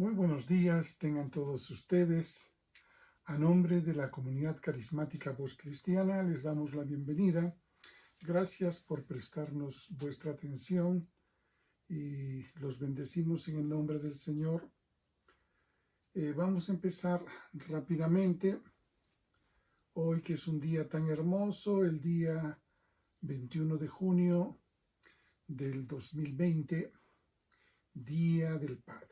Muy buenos días, tengan todos ustedes. A nombre de la comunidad carismática Voz Cristiana les damos la bienvenida. Gracias por prestarnos vuestra atención y los bendecimos en el nombre del Señor. Vamos a empezar rápidamente. Hoy que es un día tan hermoso, el día 21 de junio del 2020, Día del Padre.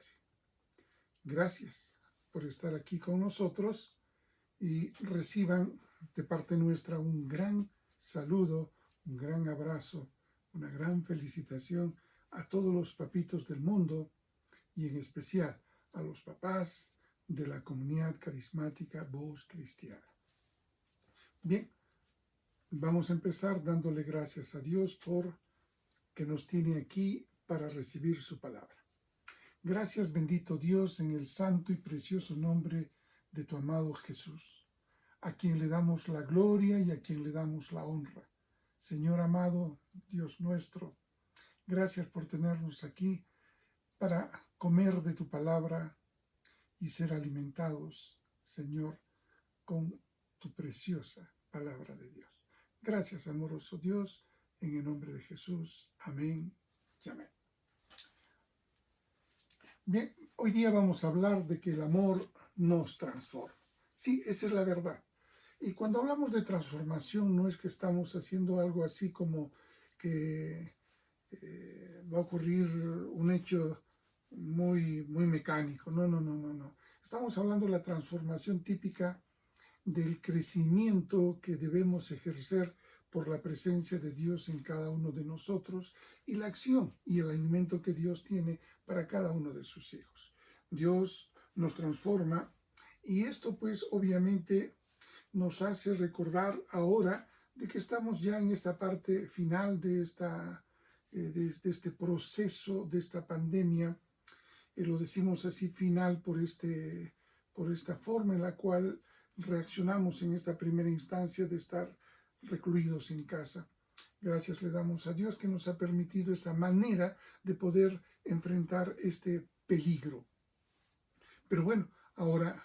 Gracias por estar aquí con nosotros y reciban de parte nuestra un gran saludo, un gran abrazo, una gran felicitación a todos los papitos del mundo y en especial a los papás de la comunidad carismática Voz Cristiana. Bien, vamos a empezar dándole gracias a Dios por que nos tiene aquí para recibir su palabra. Gracias, bendito Dios, en el santo y precioso nombre de tu amado Jesús, a quien le damos la gloria y a quien le damos la honra. Señor amado, Dios nuestro, gracias por tenernos aquí para comer de tu palabra y ser alimentados, Señor, con tu preciosa palabra de Dios. Gracias, amoroso Dios, en el nombre de Jesús. Amén y amén. Bien, hoy día vamos a hablar de que el amor nos transforma. Sí, esa es la verdad. Y cuando hablamos de transformación, no es que estamos haciendo algo así como que va a ocurrir un hecho muy mecánico. No. Estamos hablando de la transformación típica del crecimiento que debemos ejercer por la presencia de Dios en cada uno de nosotros y la acción y el alimento que Dios tiene para cada uno de sus hijos. Dios nos transforma y esto pues obviamente nos hace recordar ahora de que estamos ya en esta parte final de este proceso, de esta pandemia. Lo decimos así final por esta forma en la cual reaccionamos en esta primera instancia de estar recluidos en casa. Gracias le damos a Dios que nos ha permitido esa manera de poder enfrentar este peligro. Pero bueno, ahora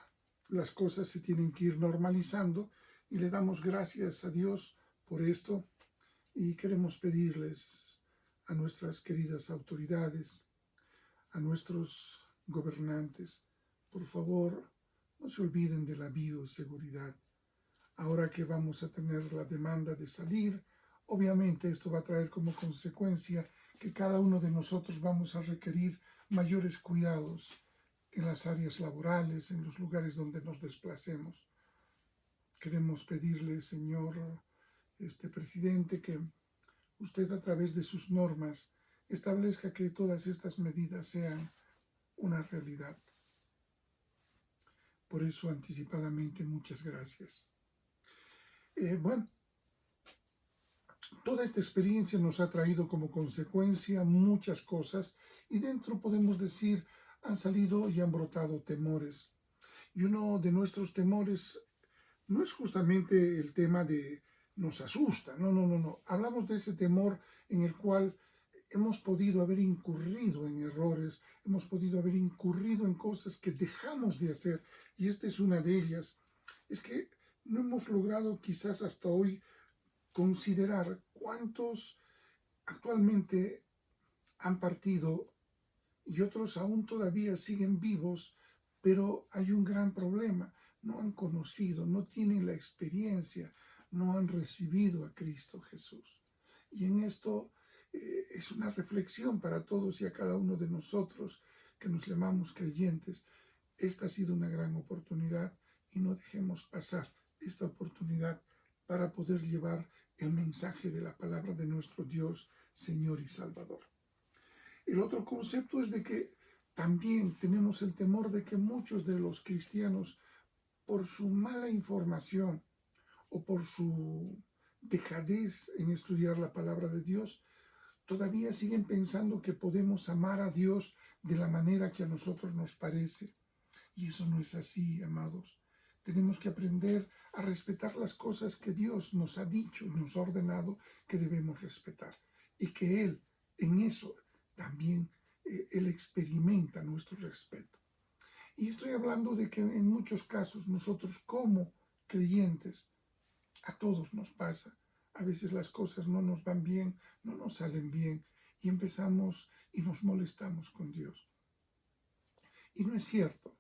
las cosas se tienen que ir normalizando y le damos gracias a Dios por esto y queremos pedirles a nuestras queridas autoridades, a nuestros gobernantes, por favor, no se olviden de la bioseguridad. Ahora que vamos a tener la demanda de salir, obviamente esto va a traer como consecuencia que cada uno de nosotros vamos a requerir mayores cuidados en las áreas laborales, en los lugares donde nos desplacemos. Queremos pedirle, señor presidente, que usted a través de sus normas establezca que todas estas medidas sean una realidad. Por eso, anticipadamente, muchas gracias. Bueno, toda esta experiencia nos ha traído como consecuencia muchas cosas y dentro podemos decir han salido y han brotado temores. Y uno de nuestros temores no es justamente el tema de nos asusta, no. Hablamos de ese temor en el cual hemos podido haber incurrido en errores, hemos podido haber incurrido en cosas que dejamos de hacer, y esta es una de ellas. Es que no hemos logrado quizás hasta hoy considerar cuántos actualmente han partido y otros aún todavía siguen vivos, pero hay un gran problema. No han conocido, no tienen la experiencia, no han recibido a Cristo Jesús. Y en esto es una reflexión para todos y a cada uno de nosotros que nos llamamos creyentes. Esta ha sido una gran oportunidad y no dejemos pasar esta oportunidad para poder llevar el mensaje de la palabra de nuestro Dios, Señor y Salvador. El otro concepto es de que también tenemos el temor de que muchos de los cristianos, por su mala información o por su dejadez en estudiar la palabra de Dios, todavía siguen pensando que podemos amar a Dios de la manera que a nosotros nos parece. Y eso no es así, amados. Tenemos que aprender a respetar las cosas que Dios nos ha dicho y nos ha ordenado que debemos respetar. Y que Él, en eso, también Él experimenta nuestro respeto. Y estoy hablando de que en muchos casos nosotros como creyentes, a todos nos pasa. A veces las cosas no nos van bien, no nos salen bien y empezamos y nos molestamos con Dios. Y no es cierto.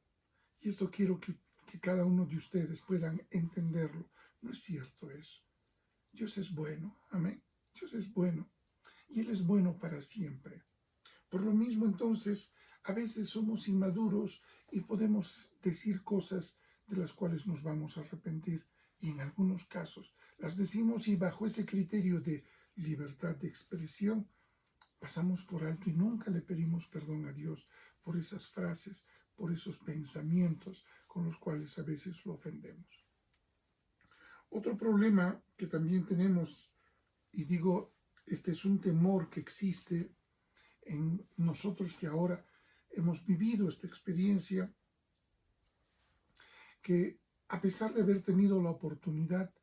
Y esto quiero que cada uno de ustedes puedan entenderlo. No es cierto eso. Dios es bueno, amén. Dios es bueno y Él es bueno para siempre. Por lo mismo, entonces, a veces somos inmaduros y podemos decir cosas de las cuales nos vamos a arrepentir. Y en algunos casos las decimos y bajo ese criterio de libertad de expresión pasamos por alto y nunca le pedimos perdón a Dios por esas frases, por esos pensamientos con los cuales a veces lo ofendemos. Otro problema que también tenemos, y digo, este es un temor que existe en nosotros que ahora hemos vivido esta experiencia, que a pesar de haber tenido la oportunidad,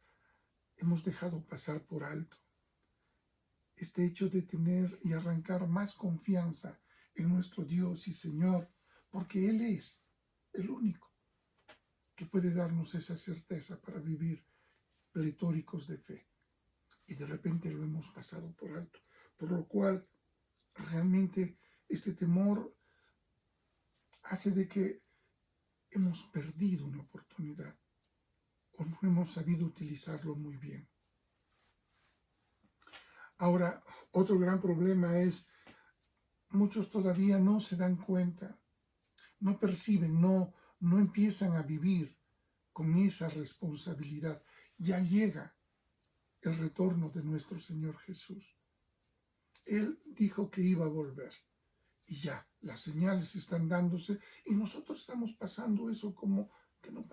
hemos dejado pasar por alto este hecho de tener y arrancar más confianza en nuestro Dios y Señor, porque Él es el único que puede darnos esa certeza para vivir pletóricos de fe. Y de repente lo hemos pasado por alto, por lo cual realmente este temor hace de que hemos perdido una oportunidad o no hemos sabido utilizarlo muy bien. Ahora, otro gran problema es, muchos todavía no se dan cuenta, no perciben, no empiezan a vivir con esa responsabilidad. Ya llega el retorno de nuestro Señor Jesús. Él dijo que iba a volver. Y ya, las señales están dándose y nosotros estamos pasando eso como que no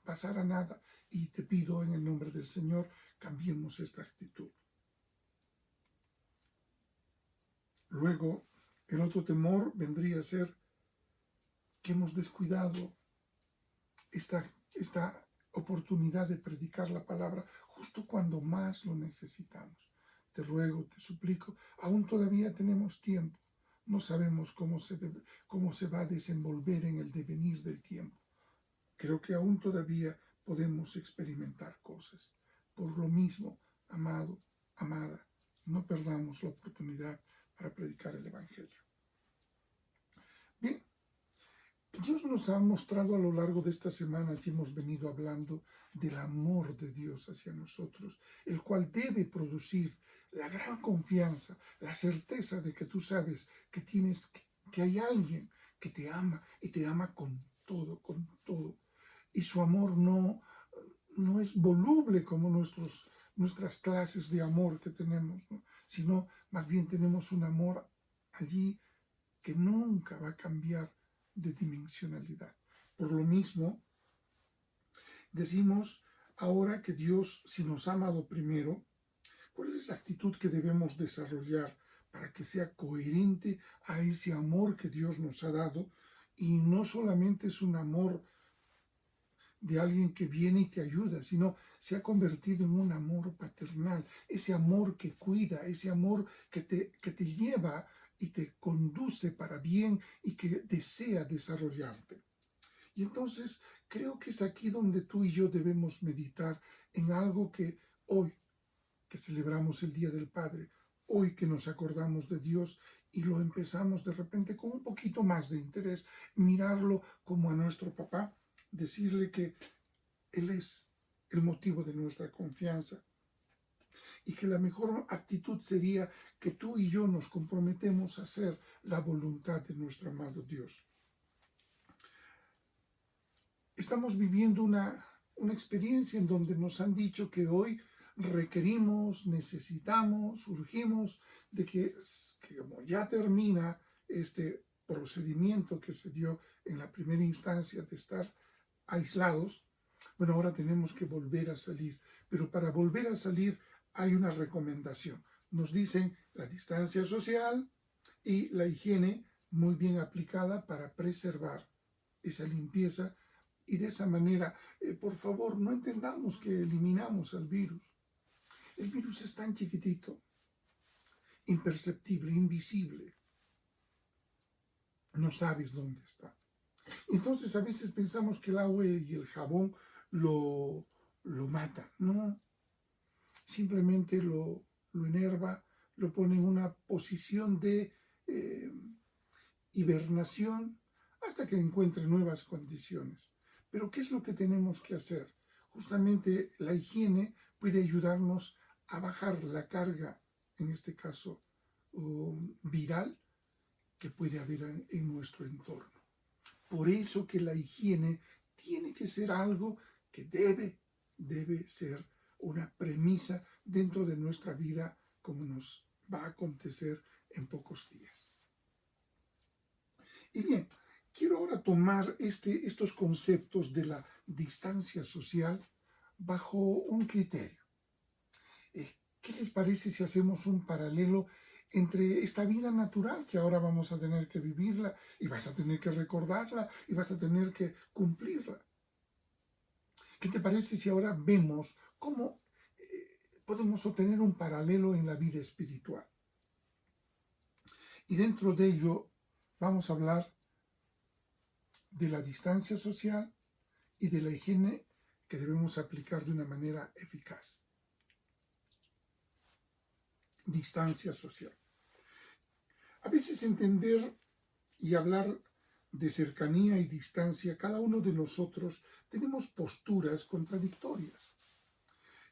pasara nada. Y te pido en el nombre del Señor, cambiemos esta actitud. Luego, el otro temor vendría a ser que hemos descuidado esta oportunidad de predicar la palabra justo cuando más lo necesitamos. Te ruego, te suplico, aún todavía tenemos tiempo. No sabemos cómo se va a desenvolver en el devenir del tiempo. Creo que aún todavía podemos experimentar cosas. Por lo mismo, amado, amada, no perdamos la oportunidad para predicar el Evangelio. Bien, Dios nos ha mostrado a lo largo de estas semanas y hemos venido hablando del amor de Dios hacia nosotros, el cual debe producir la gran confianza, la certeza de que tú sabes que hay alguien que te ama y te ama con todo, con todo. Y su amor no es voluble como nuestras clases de amor que tenemos, ¿no? Sino más bien tenemos un amor allí que nunca va a cambiar de dimensionalidad. Por lo mismo, decimos ahora que Dios, si nos ha amado primero, ¿cuál es la actitud que debemos desarrollar para que sea coherente a ese amor que Dios nos ha dado? Y no solamente es un amor de alguien que viene y te ayuda, sino se ha convertido en un amor paternal, ese amor que cuida, ese amor que te lleva y te conduce para bien y que desea desarrollarte. Y entonces creo que es aquí donde tú y yo debemos meditar en algo que hoy, que celebramos el Día del Padre, hoy que nos acordamos de Dios y lo empezamos de repente con un poquito más de interés, mirarlo como a nuestro papá, decirle que Él es el motivo de nuestra confianza y que la mejor actitud sería que tú y yo nos comprometemos a hacer la voluntad de nuestro amado Dios. Estamos viviendo una experiencia en donde nos han dicho que hoy requerimos, necesitamos, urgimos de que como ya termina este procedimiento que se dio en la primera instancia de estar aislados, bueno, ahora tenemos que volver a salir. Pero para volver a salir hay una recomendación. Nos dicen la distancia social y la higiene muy bien aplicada para preservar esa limpieza. Y de esa manera, por favor, no entendamos que eliminamos al virus. El virus es tan chiquitito, imperceptible, invisible. No sabes dónde está. Entonces a veces pensamos que el agua y el jabón lo matan. No, simplemente lo enerva, lo pone en una posición de eh, hibernación hasta que encuentre nuevas condiciones. Pero ¿qué es lo que tenemos que hacer? Justamente la higiene puede ayudarnos a bajar la carga, en este caso viral, que puede haber en nuestro entorno. Por eso que la higiene tiene que ser algo que debe ser una premisa dentro de nuestra vida, como nos va a acontecer en pocos días. Y bien, quiero ahora tomar estos conceptos de la distancia social bajo un criterio. ¿Qué les parece si hacemos un paralelo entre esta vida natural que ahora vamos a tener que vivirla y vas a tener que recordarla y vas a tener que cumplirla? ¿Qué te parece si ahora vemos cómo podemos obtener un paralelo en la vida espiritual? Y dentro de ello vamos a hablar de la distancia social y de la higiene que debemos aplicar de una manera eficaz. Distancia social. A veces entender y hablar de cercanía y distancia, cada uno de nosotros tenemos posturas contradictorias.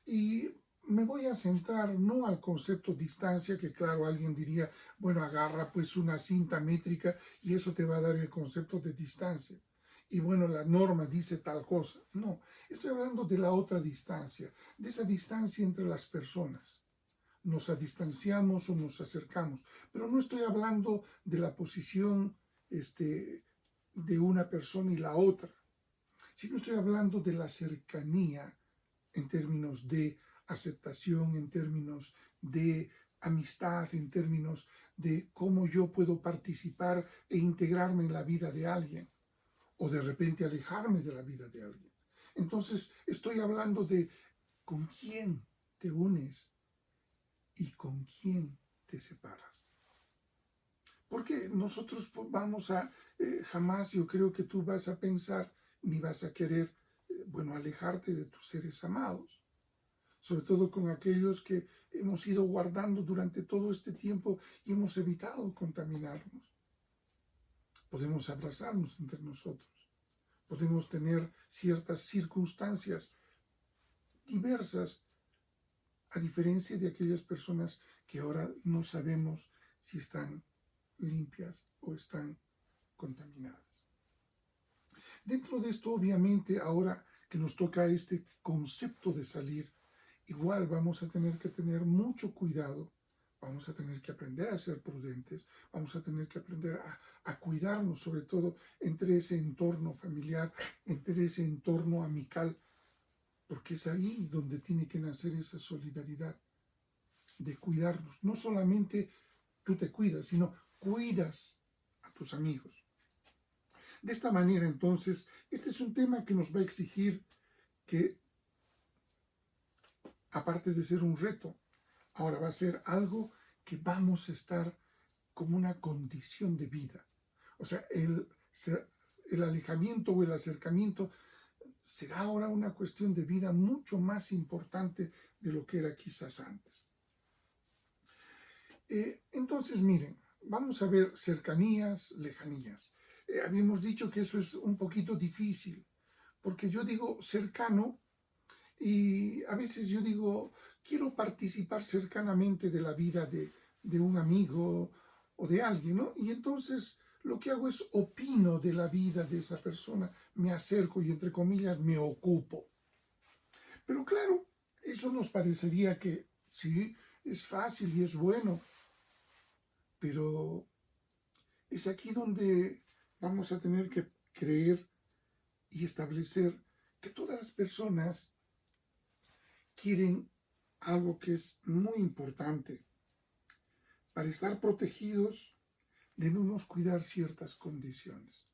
Y me voy a centrar no al concepto distancia, que claro, alguien diría, bueno, agarra pues una cinta métrica y eso te va a dar el concepto de distancia. Y bueno, la norma dice tal cosa. No, estoy hablando de la otra distancia, de esa distancia entre las personas. Nos distanciamos o nos acercamos, pero no estoy hablando de la posición de una persona y la otra, sino estoy hablando de la cercanía en términos de aceptación, en términos de amistad, en términos de cómo yo puedo participar e integrarme en la vida de alguien, o de repente alejarme de la vida de alguien. Entonces estoy hablando de con quién te unes y con quién te separas. Porque nosotros vamos a, jamás yo creo que tú vas a pensar ni vas a querer, bueno, alejarte de tus seres amados. Sobre todo con aquellos que hemos ido guardando durante todo este tiempo y hemos evitado contaminarnos. Podemos abrazarnos entre nosotros. Podemos tener ciertas circunstancias diversas, a diferencia de aquellas personas que ahora no sabemos si están limpias o están contaminadas. Dentro de esto, obviamente, ahora que nos toca este concepto de salir, igual vamos a tener que tener mucho cuidado, vamos a tener que aprender a ser prudentes, vamos a tener que aprender a cuidarnos, sobre todo entre ese entorno familiar, entre ese entorno amical, porque es ahí donde tiene que nacer esa solidaridad de cuidarnos. No solamente tú te cuidas, sino cuidas a tus amigos. De esta manera, entonces, este es un tema que nos va a exigir que, aparte de ser un reto, ahora va a ser algo que vamos a estar como una condición de vida. O sea, el alejamiento o el acercamiento será ahora una cuestión de vida mucho más importante de lo que era quizás antes. Entonces, miren, vamos a ver cercanías, lejanías. Habíamos dicho que eso es un poquito difícil, porque yo digo cercano y a veces yo digo, quiero participar cercanamente de la vida de un amigo o de alguien, ¿no? Y entonces lo que hago es opino de la vida de esa persona, me acerco y entre comillas me ocupo. Pero claro, eso nos parecería que sí, es fácil y es bueno, pero es aquí donde vamos a tener que creer y establecer que todas las personas quieren algo que es muy importante. Para estar protegidos debemos cuidar ciertas condiciones.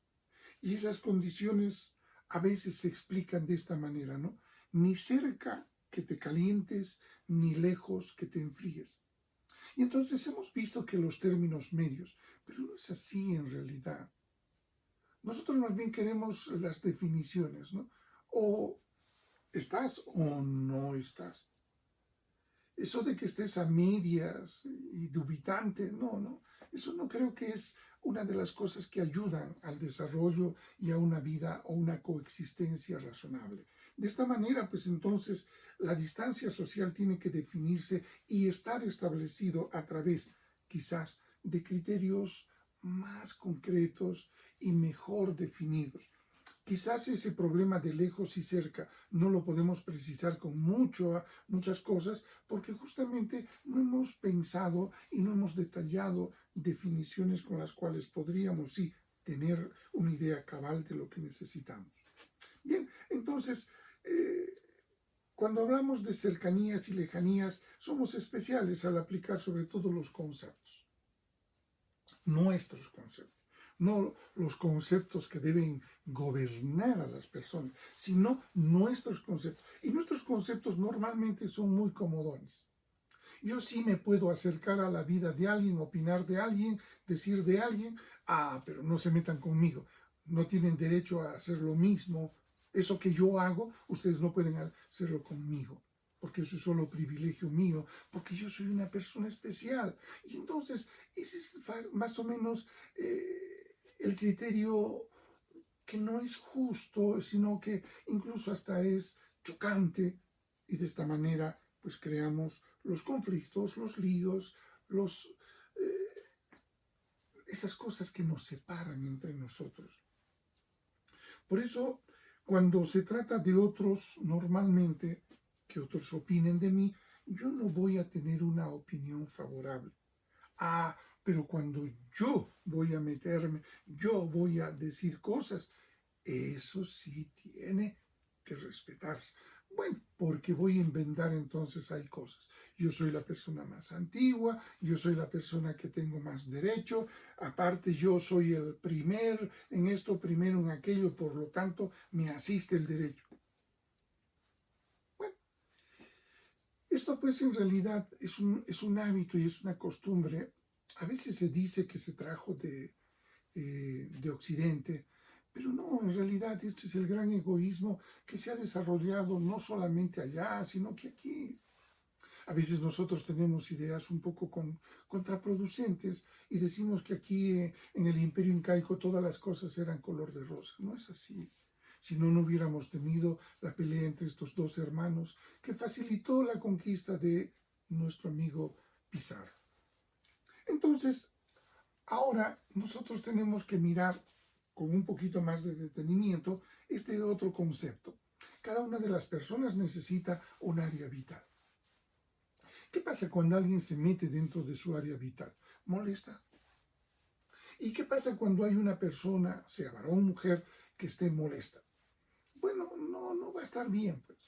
Y esas condiciones a veces se explican de esta manera, ¿no? Ni cerca que te calientes, ni lejos que te enfríes. Y entonces hemos visto que los términos medios, pero no es así en realidad. Nosotros más bien queremos las definiciones, ¿no? O estás o no estás. Eso de que estés a medias y dubitante, no, no. Eso no creo que es una de las cosas que ayudan al desarrollo y a una vida o una coexistencia razonable. De esta manera, pues entonces la distancia social tiene que definirse y estar establecido a través, quizás, de criterios más concretos y mejor definidos. Quizás ese problema de lejos y cerca no lo podemos precisar con muchas cosas porque justamente no hemos pensado y no hemos detallado definiciones con las cuales podríamos, sí, tener una idea cabal de lo que necesitamos. Bien, entonces, cuando hablamos de cercanías y lejanías, somos especiales al aplicar sobre todo los conceptos, nuestros conceptos. No los conceptos que deben gobernar a las personas, sino nuestros conceptos. Y nuestros conceptos normalmente son muy comodones. Yo sí me puedo acercar a la vida de alguien, opinar de alguien, decir de alguien, pero no se metan conmigo. No tienen derecho a hacer lo mismo. Eso que yo hago, ustedes no pueden hacerlo conmigo, porque eso es solo privilegio mío, porque yo soy una persona especial. Y entonces, ese es más o menos el criterio que no es justo, sino que incluso hasta es chocante, y de esta manera pues creamos los conflictos, los líos, esas cosas que nos separan entre nosotros. Por eso, cuando se trata de otros, normalmente, que otros opinen de mí, yo no voy a tener una opinión favorable. Pero cuando yo voy a meterme, yo voy a decir cosas, eso sí tiene que respetarse. Bueno, porque voy a inventar entonces hay cosas. Yo soy la persona más antigua, yo soy la persona que tengo más derecho, aparte yo soy el primer en esto, primero en aquello, por lo tanto me asiste el derecho. Bueno, esto pues en realidad es un hábito y es una costumbre. A veces se dice que se trajo de Occidente, pero no, en realidad este es el gran egoísmo que se ha desarrollado no solamente allá, sino que aquí. A veces nosotros tenemos ideas un poco contraproducentes y decimos que aquí en el Imperio Incaico todas las cosas eran color de rosa. No es así. Si no, no hubiéramos tenido la pelea entre estos dos hermanos que facilitó la conquista de nuestro amigo Pizarro. Entonces, ahora nosotros tenemos que mirar con un poquito más de detenimiento este otro concepto. Cada una de las personas necesita un área vital. ¿Qué pasa cuando alguien se mete dentro de su área vital? Molesta. ¿Y qué pasa cuando hay una persona, sea varón o mujer, que esté molesta? Bueno, no va a estar bien, pues.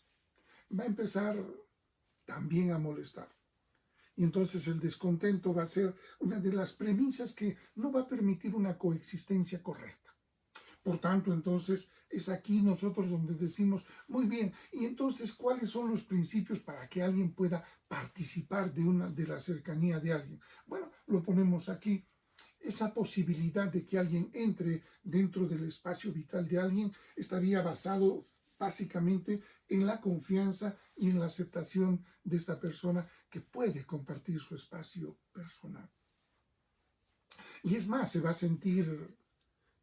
Va a empezar también a molestar. Y entonces el descontento va a ser una de las premisas que no va a permitir una coexistencia correcta. Por tanto, entonces, es aquí nosotros donde decimos, muy bien, y entonces, ¿cuáles son los principios para que alguien pueda participar de la cercanía de alguien? Bueno, lo ponemos aquí. Esa posibilidad de que alguien entre dentro del espacio vital de alguien estaría basado básicamente en la confianza y en la aceptación de esta persona que puede compartir su espacio personal. Y es más, se va a sentir,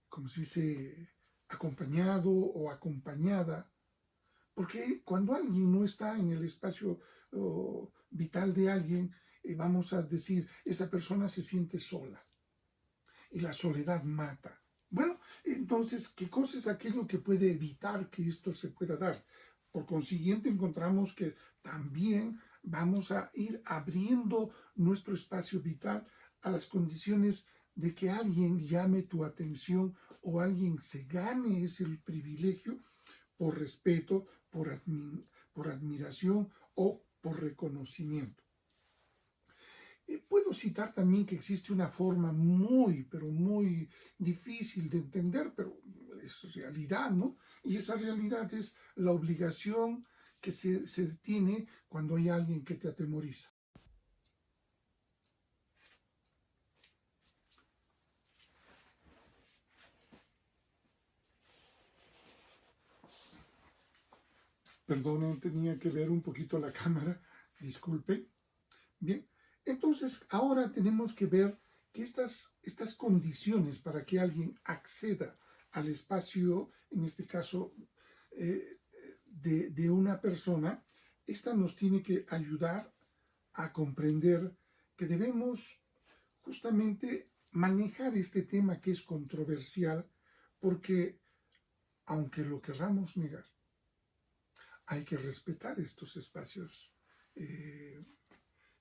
como se dice, acompañado o acompañada, porque cuando alguien no está en el espacio vital de alguien, vamos a decir, esa persona se siente sola y la soledad mata. Bueno, entonces, ¿qué cosa es aquello que puede evitar que esto se pueda dar? Por consiguiente, encontramos que también vamos a ir abriendo nuestro espacio vital a las condiciones de que alguien llame tu atención o alguien se gane ese privilegio por respeto, por admiración o por reconocimiento. Puedo citar también que existe una forma muy, pero muy difícil de entender, pero es realidad, ¿no? Y esa realidad es la obligación que se tiene cuando hay alguien que te atemoriza. Perdonen, tenía que ver un poquito la cámara, disculpe. Bien, entonces ahora tenemos que ver que estas condiciones para que alguien acceda al espacio, en este caso, eh, de una persona, esta nos tiene que ayudar a comprender que debemos justamente manejar este tema que es controversial, porque aunque lo querramos negar, hay que respetar estos espacios eh,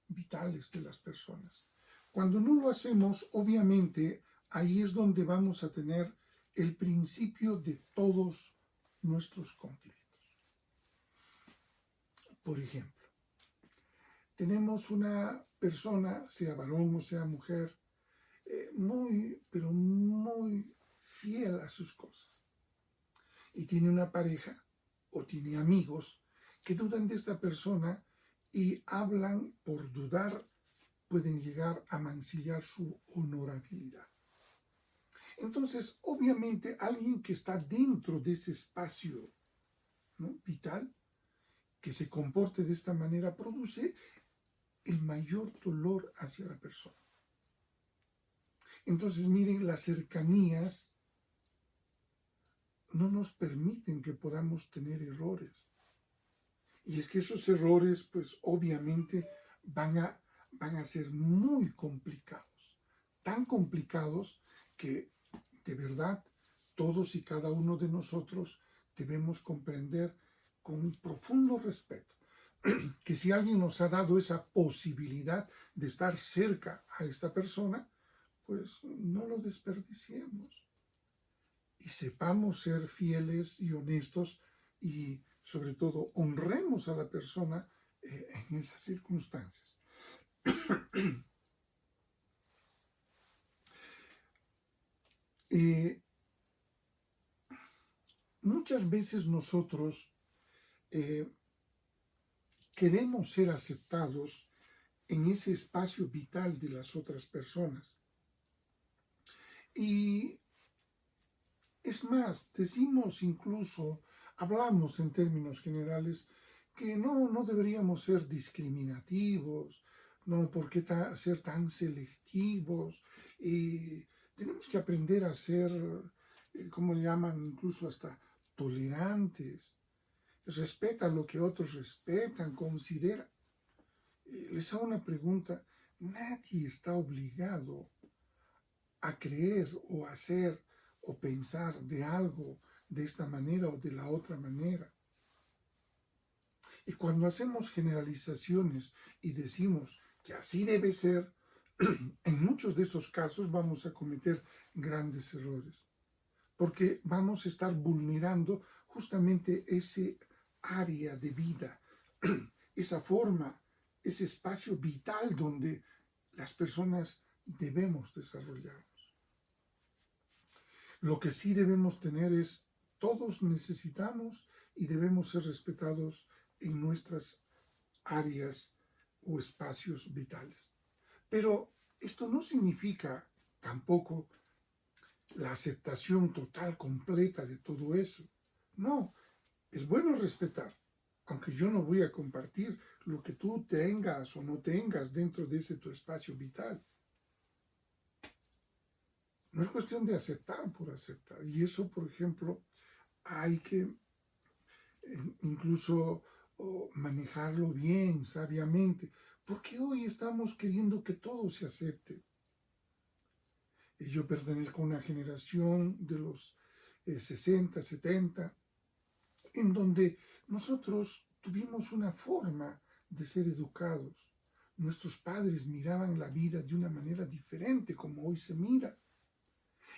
vitales de las personas. Cuando no lo hacemos, obviamente, ahí es donde vamos a tener el principio de todos nuestros conflictos. Por ejemplo, tenemos una persona, sea varón o sea mujer, muy, pero muy fiel a sus cosas. Y tiene una pareja o tiene amigos que dudan de esta persona y hablan por dudar, pueden llegar a mancillar su honorabilidad. Entonces, obviamente, alguien que está dentro de ese espacio, ¿no?, vital, que se comporte de esta manera, produce el mayor dolor hacia la persona. Entonces, miren, las cercanías no nos permiten que podamos tener errores. Y es que esos errores, pues obviamente van a ser muy complicados. Tan complicados que de verdad todos y cada uno de nosotros debemos comprender con un profundo respeto que si alguien nos ha dado esa posibilidad de estar cerca a esta persona, pues no lo desperdiciemos y sepamos ser fieles y honestos y sobre todo honremos a la persona en esas circunstancias. eh, Muchas veces nosotros eh, queremos ser aceptados en ese espacio vital de las otras personas. Y es más, decimos incluso, hablamos en términos generales, que no deberíamos ser discriminativos, no por qué ser tan selectivos, tenemos que aprender a ser, como le llaman, incluso hasta tolerantes, respeta lo que otros respetan, considera. Les hago una pregunta, nadie está obligado a creer o hacer o pensar de algo de esta manera o de la otra manera. Y cuando hacemos generalizaciones y decimos que así debe ser, en muchos de esos casos vamos a cometer grandes errores, porque vamos a estar vulnerando justamente ese área de vida, esa forma, ese espacio vital donde las personas debemos desarrollar. Lo que sí debemos tener es, todos necesitamos y debemos ser respetados en nuestras áreas o espacios vitales. Pero esto no significa tampoco la aceptación total, completa de todo eso. No, es bueno respetar, aunque yo no voy a compartir lo que tú tengas o no tengas dentro de ese tu espacio vital. No es cuestión de aceptar por aceptar. Y eso, por ejemplo, hay que incluso manejarlo bien, sabiamente. Porque hoy estamos queriendo que todo se acepte. Yo pertenezco a una generación de los 60, 70, en donde nosotros tuvimos una forma de ser educados. Nuestros padres miraban la vida de una manera diferente como hoy se mira.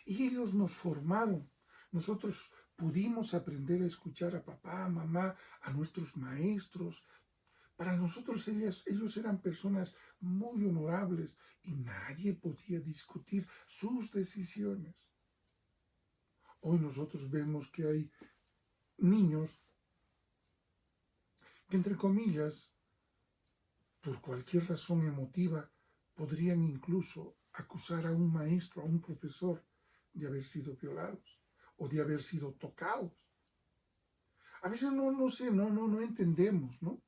Y ellos nos formaron. Nosotros pudimos aprender a escuchar a papá, a mamá, a nuestros maestros. Para nosotros ellos eran personas muy honorables y nadie podía discutir sus decisiones. Hoy nosotros vemos que hay niños que, entre comillas, por cualquier razón emotiva, podrían incluso acusar a un maestro, a un profesor, de haber sido violados o de haber sido tocados. A veces no sé, no entendemos, ¿no?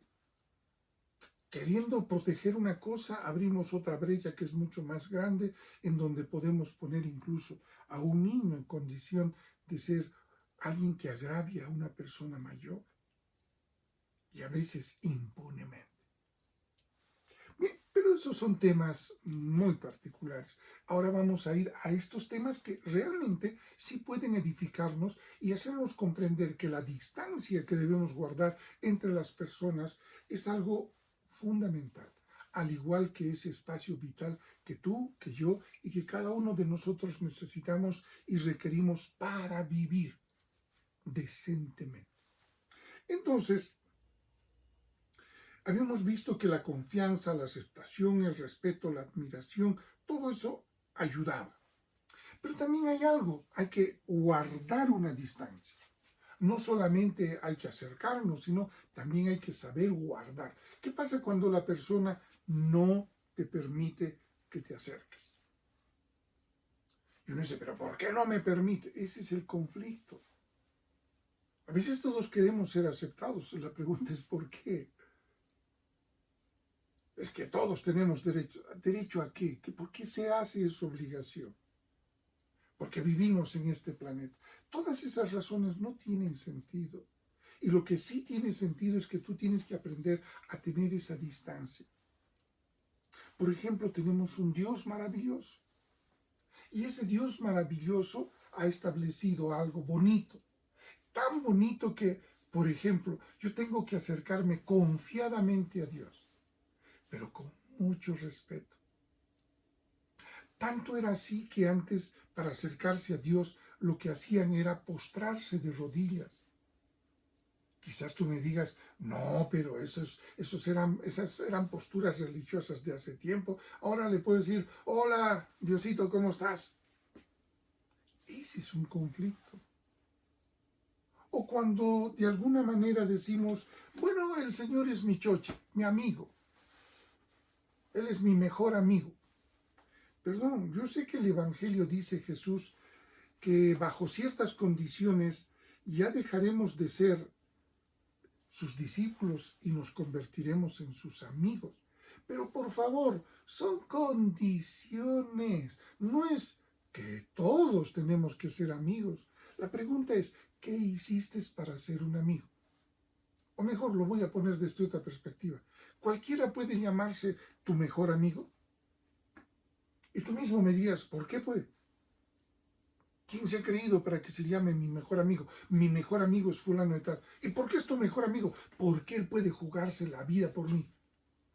Queriendo proteger una cosa, abrimos otra brecha que es mucho más grande, en donde podemos poner incluso a un niño en condición de ser alguien que agravia a una persona mayor, y a veces impunemente. Bien, pero esos son temas muy particulares. Ahora vamos a ir a estos temas que realmente sí pueden edificarnos y hacernos comprender que la distancia que debemos guardar entre las personas es algo fundamental, al igual que ese espacio vital que tú, que yo y que cada uno de nosotros necesitamos y requerimos para vivir decentemente. Entonces, habíamos visto que la confianza, la aceptación, el respeto, la admiración, todo eso ayudaba. Pero también hay algo, hay que guardar una distancia. No solamente hay que acercarnos, sino también hay que saber guardar. ¿Qué pasa cuando la persona no te permite que te acerques? Y uno dice, pero ¿por qué no me permite? Ese es el conflicto. A veces todos queremos ser aceptados. La pregunta es ¿por qué? Es que todos tenemos derecho. ¿Derecho a qué? ¿Por qué se hace esa obligación? Porque vivimos en este planeta. Todas esas razones no tienen sentido. Y lo que sí tiene sentido es que tú tienes que aprender a tener esa distancia. Por ejemplo, tenemos un Dios maravilloso. Y ese Dios maravilloso ha establecido algo bonito. Tan bonito que, por ejemplo, yo tengo que acercarme confiadamente a Dios, pero con mucho respeto. Tanto era así que antes, para acercarse a Dios, lo que hacían era postrarse de rodillas. Quizás tú me digas, no, pero esas eran posturas religiosas de hace tiempo. Ahora le puedo decir, hola, Diosito, ¿cómo estás? Ese es un conflicto. O cuando de alguna manera decimos, bueno, el Señor es mi choche, mi amigo. Él es mi mejor amigo. Perdón, yo sé que el Evangelio dice Jesús que bajo ciertas condiciones ya dejaremos de ser sus discípulos y nos convertiremos en sus amigos. Pero por favor, son condiciones. No es que todos tenemos que ser amigos. La pregunta es, ¿qué hiciste para ser un amigo? O mejor, lo voy a poner desde otra perspectiva. ¿Cualquiera puede llamarse tu mejor amigo? Y tú mismo me digas, ¿por qué puede? ¿Quién se ha creído para que se llame mi mejor amigo? Mi mejor amigo es fulano de tal. ¿Y por qué es tu mejor amigo? Porque él puede jugarse la vida por mí.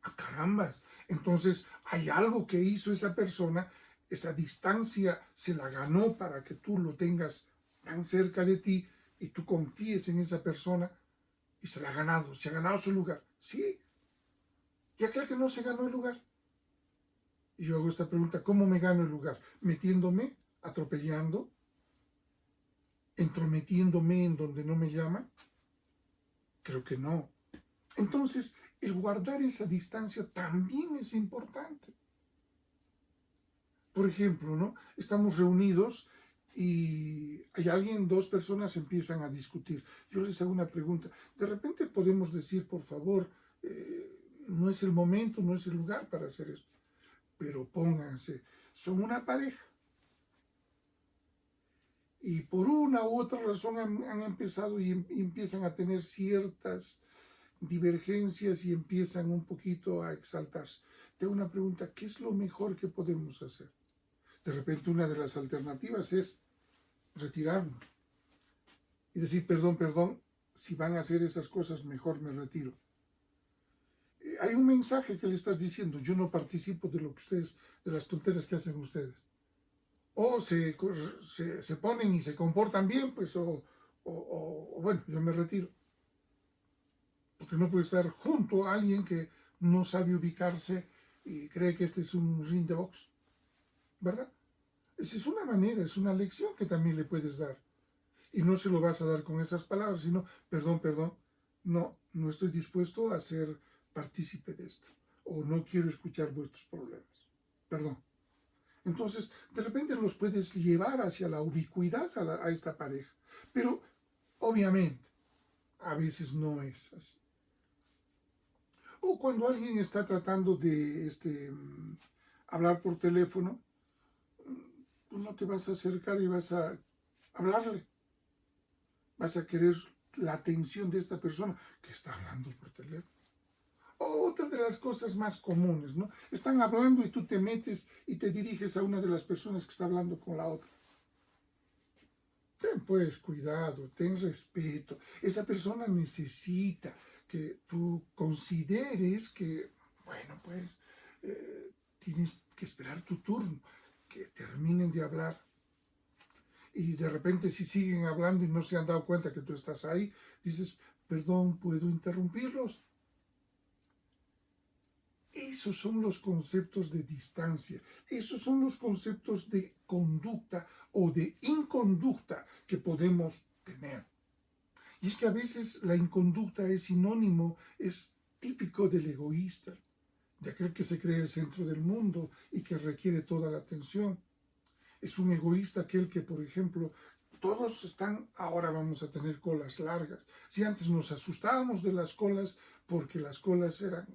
¡Ah, carambas! Entonces hay algo que hizo esa persona, esa distancia se la ganó para que tú lo tengas tan cerca de ti y tú confíes en esa persona y se ha ganado su lugar. Sí, ya creo que no se ganó el lugar. Y yo hago esta pregunta, ¿cómo me gano el lugar? ¿Metiéndome? ¿Atropellando? ¿Entrometiéndome en donde no me llama? Creo que no. Entonces, el guardar esa distancia también es importante. Por ejemplo, ¿no? Estamos reunidos y hay alguien, dos personas empiezan a discutir. Yo les hago una pregunta. De repente podemos decir, por favor, no es el momento, no es el lugar para hacer esto. Pero pónganse, son una pareja. Y por una u otra razón han empezado y empiezan a tener ciertas divergencias y empiezan un poquito a exaltarse. Te hago una pregunta, ¿qué es lo mejor que podemos hacer? De repente una de las alternativas es retirarnos y decir, perdón, si van a hacer esas cosas, mejor me retiro. Hay un mensaje que le estás diciendo, yo no participo de lo que ustedes, de las tonteras que hacen ustedes. O se ponen y se comportan bien, pues, o bueno, yo me retiro. Porque no puede estar junto a alguien que no sabe ubicarse y cree que este es un ring de box, ¿verdad? Esa es una manera, es una lección que también le puedes dar. Y no se lo vas a dar con esas palabras, sino, perdón, no estoy dispuesto a ser partícipe de esto. O no quiero escuchar vuestros problemas. Perdón. Entonces, de repente los puedes llevar hacia la ubicuidad a esta pareja. Pero, obviamente, a veces no es así. O cuando alguien está tratando de hablar por teléfono, tú no te vas a acercar y vas a hablarle. Vas a querer la atención de esta persona que está hablando por teléfono. Otra de las cosas más comunes, ¿no? Están hablando y tú te metes y te diriges a una de las personas que está hablando con la otra. Ten pues cuidado, ten respeto. Esa persona necesita que tú consideres que, bueno, pues tienes que esperar tu turno, que terminen de hablar. Y de repente si siguen hablando y no se han dado cuenta que tú estás ahí, dices, perdón, ¿puedo interrumpirlos? Esos son los conceptos de distancia, esos son los conceptos de conducta o de inconducta que podemos tener. Y es que a veces la inconducta es sinónimo, es típico del egoísta, de aquel que se cree el centro del mundo y que requiere toda la atención. Es un egoísta aquel que, por ejemplo, todos están, ahora vamos a tener colas largas. Si antes nos asustábamos de las colas porque las colas eran,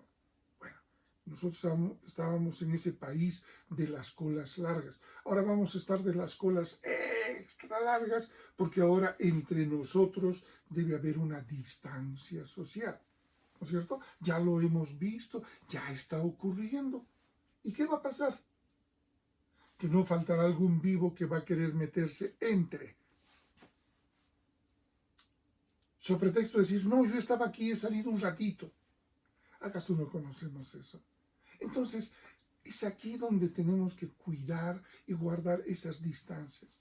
bueno, nosotros estábamos en ese país de las colas largas. Ahora vamos a estar de las colas extra largas porque ahora entre nosotros debe haber una distancia social. ¿No es cierto? Ya lo hemos visto, ya está ocurriendo. ¿Y qué va a pasar? Que no faltará algún vivo que va a querer meterse entre. So pretexto de decir, no, yo estaba aquí, he salido un ratito. ¿Acaso no conocemos eso? Entonces, es aquí donde tenemos que cuidar y guardar esas distancias.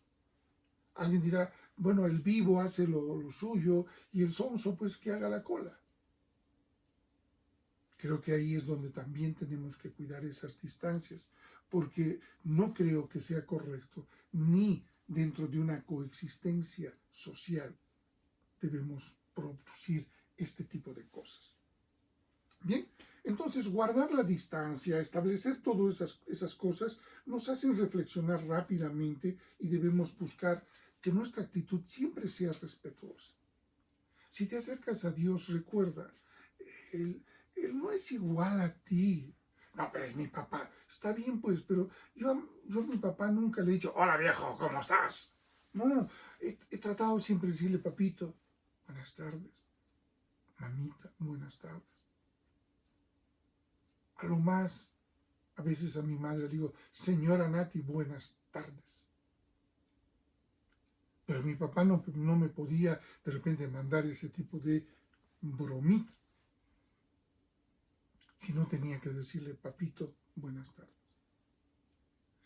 Alguien dirá, bueno, el vivo hace lo suyo y el sonso pues que haga la cola. Creo que ahí es donde también tenemos que cuidar esas distancias, porque no creo que sea correcto, ni dentro de una coexistencia social debemos producir este tipo de cosas. Bien, entonces guardar la distancia, establecer todas esas cosas, nos hacen reflexionar rápidamente y debemos buscar que nuestra actitud siempre sea respetuosa. Si te acercas a Dios, recuerda, Él, él no es igual a ti. No, pero es mi papá. Está bien, pues, pero yo a mi papá nunca le he dicho, hola viejo, ¿cómo estás? No, he tratado siempre de decirle, papito, buenas tardes. Mamita, buenas tardes. A lo más, a veces a mi madre le digo, señora Nati, buenas tardes. Pero mi papá no me podía de repente mandar ese tipo de bromita. Si no tenía que decirle, papito, buenas tardes.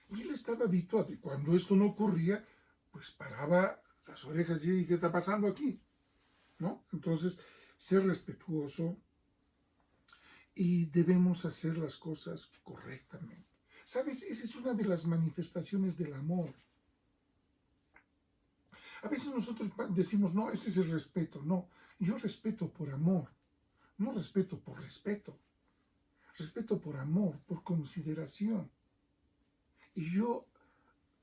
Y él estaba habituado, y cuando esto no ocurría, pues paraba las orejas y ¿qué está pasando aquí? ¿No? Entonces, ser respetuoso y debemos hacer las cosas correctamente. ¿Sabes? Esa es una de las manifestaciones del amor. A veces nosotros decimos, no, ese es el respeto. No, yo respeto por amor, no respeto por respeto. Respeto por amor, por consideración. Y yo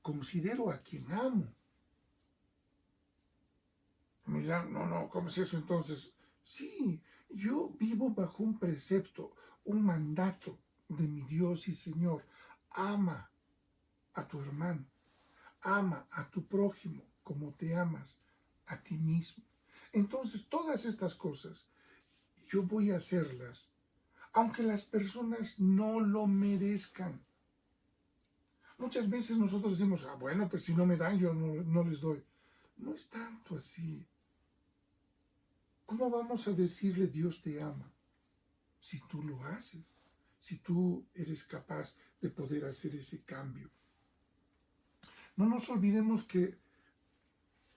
considero a quien amo. Me dirán, no, ¿cómo es eso entonces? Sí, yo vivo bajo un precepto, un mandato de mi Dios y Señor. Ama a tu hermano, ama a tu prójimo como te amas a ti mismo. Entonces, todas estas cosas yo voy a hacerlas, aunque las personas no lo merezcan. Muchas veces nosotros decimos, bueno, pues si no me dan, yo no les doy. No es tanto así. ¿Cómo vamos a decirle Dios te ama si tú lo haces? Si tú eres capaz de poder hacer ese cambio. No nos olvidemos que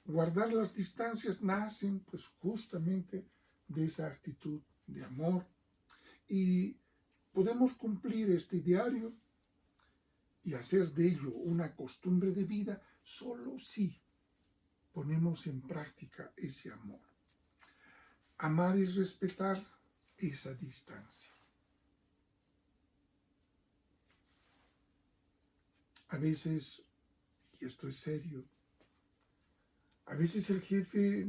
guardar las distancias nacen pues justamente de esa actitud de amor y podemos cumplir este diario y hacer de ello una costumbre de vida solo si ponemos en práctica ese amor. Amar y respetar esa distancia. A veces, y esto es serio, a veces el jefe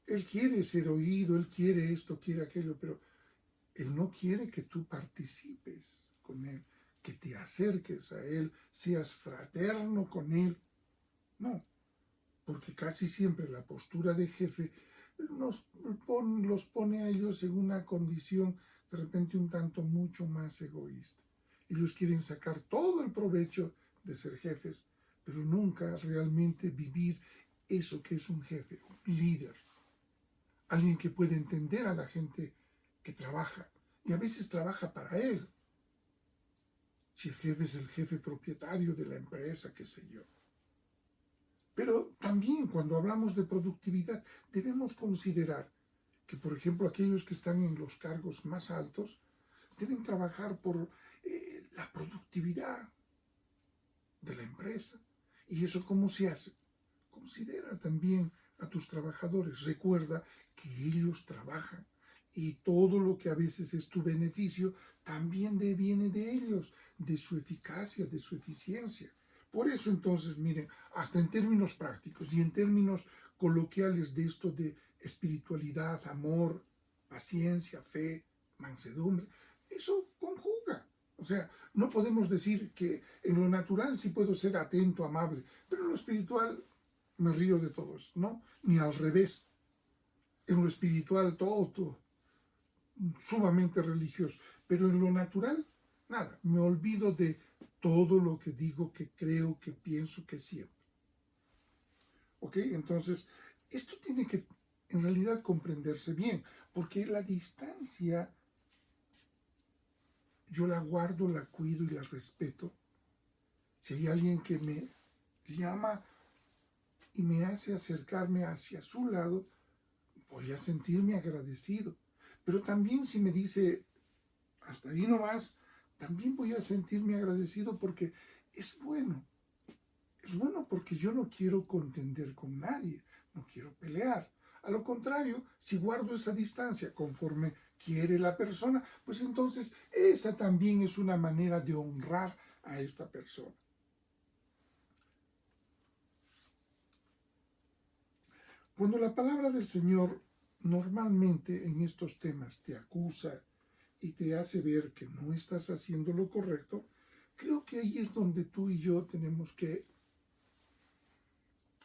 Él quiere ser oído, Él quiere esto, quiere aquello, pero Él no quiere que tú participes con Él, que te acerques a Él, seas fraterno con Él. No, porque casi siempre la postura de jefe los pone a ellos en una condición de repente un tanto mucho más egoísta. Ellos quieren sacar todo el provecho de ser jefes, pero nunca realmente vivir eso que es un jefe, un líder, alguien que puede entender a la gente que trabaja y a veces trabaja para él. Si el jefe es el jefe propietario de la empresa, qué sé yo. Pero también cuando hablamos de productividad debemos considerar que, por ejemplo, aquellos que están en los cargos más altos deben trabajar por la productividad de la empresa. ¿Y eso cómo se hace? Considera también a tus trabajadores. Recuerda que ellos trabajan y todo lo que a veces es tu beneficio también viene de ellos, de su eficacia, de su eficiencia. Por eso entonces, miren, hasta en términos prácticos y en términos coloquiales de esto de espiritualidad, amor, paciencia, fe, mansedumbre, eso conjuga. O sea, no podemos decir que en lo natural sí puedo ser atento, amable, pero en lo espiritual me río de todos, ¿no? Ni al revés. En lo espiritual todo sumamente religioso, pero en lo natural, nada. Me olvido de todo lo que digo, que creo, que pienso, que siento. ¿Ok? Entonces, esto tiene que en realidad comprenderse bien, porque la distancia yo la guardo, la cuido y la respeto. Si hay alguien que me llama y me hace acercarme hacia su lado, voy a sentirme agradecido. Pero también si me dice, hasta ahí nomás, también voy a sentirme agradecido porque es bueno. Es bueno porque yo no quiero contender con nadie, no quiero pelear. A lo contrario, si guardo esa distancia conforme quiere la persona, pues entonces esa también es una manera de honrar a esta persona. Cuando la palabra del Señor normalmente en estos temas te acusa y te hace ver que no estás haciendo lo correcto, creo que ahí es donde tú y yo tenemos que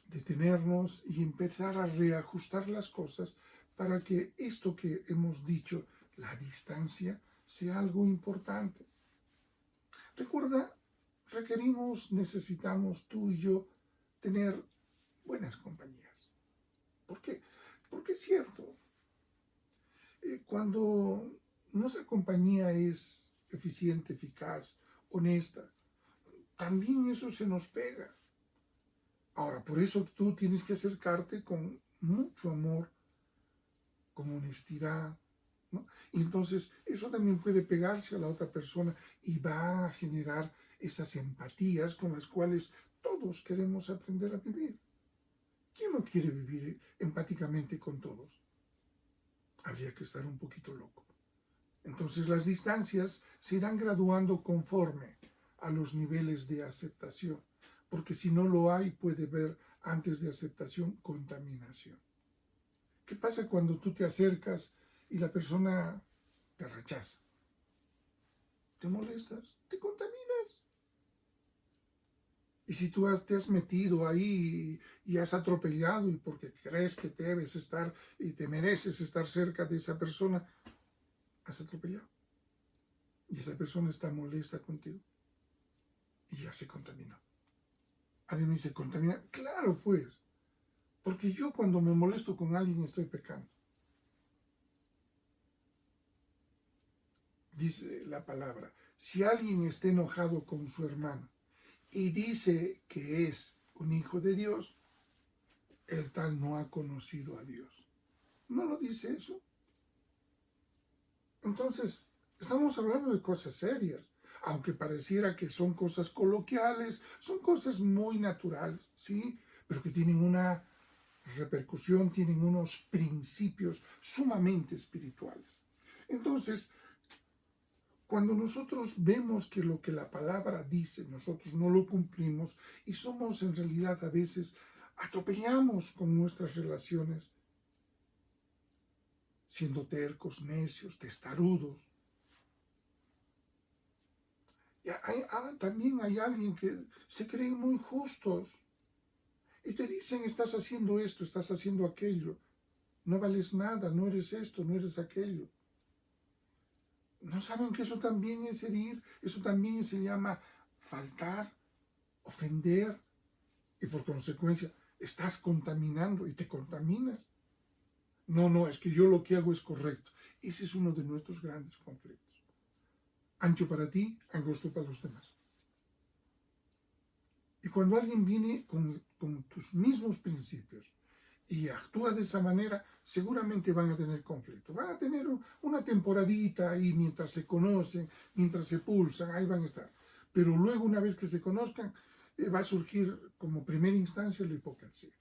detenernos y empezar a reajustar las cosas para que esto que hemos dicho, la distancia, sea algo importante. Recuerda, necesitamos tú y yo tener buenas compañías. ¿Por qué? Porque es cierto, cuando nuestra compañía es eficiente, eficaz, honesta, también eso se nos pega. Ahora, por eso tú tienes que acercarte con mucho amor, con honestidad, ¿no? Y entonces eso también puede pegarse a la otra persona y va a generar esas empatías con las cuales todos queremos aprender a vivir. ¿Quién no quiere vivir empáticamente con todos? Habría que estar un poquito loco. Entonces las distancias se irán graduando conforme a los niveles de aceptación, porque si no lo hay puede haber antes de aceptación contaminación. ¿Qué pasa cuando tú te acercas y la persona te rechaza? ¿Te molestas? ¿Te contaminas? Y si tú te has metido ahí y has atropellado y porque crees que debes estar y te mereces estar cerca de esa persona, has atropellado. Y esa persona está molesta contigo. Y ya se contaminó. Alguien me dice, ¿contamina? Claro, pues. Porque yo cuando me molesto con alguien estoy pecando. Dice la palabra, si alguien está enojado con su hermano y dice que es un hijo de Dios, el tal no ha conocido a Dios. ¿No lo dice eso? Entonces, estamos hablando de cosas serias, aunque pareciera que son cosas coloquiales, son cosas muy naturales, ¿sí? Pero que tienen una repercusión, tienen unos principios sumamente espirituales. Entonces, cuando nosotros vemos que lo que la palabra dice, nosotros no lo cumplimos y somos en realidad a veces atropellamos con nuestras relaciones, siendo tercos, necios, testarudos. Y también hay alguien que se creen muy justos y te dicen, estás haciendo esto, estás haciendo aquello, no vales nada, no eres esto, no eres aquello. No saben que eso también es herir, eso también se llama faltar, ofender, y por consecuencia estás contaminando y te contaminas. No, es que yo lo que hago es correcto. Ese es uno de nuestros grandes conflictos. Ancho para ti, angosto para los demás. Y cuando alguien viene con tus mismos principios y actúa de esa manera, seguramente van a tener conflicto. Van a tener una temporadita ahí mientras se conocen, mientras se pulsan, ahí van a estar. Pero luego, una vez que se conozcan, va a surgir como primera instancia la hipocresía.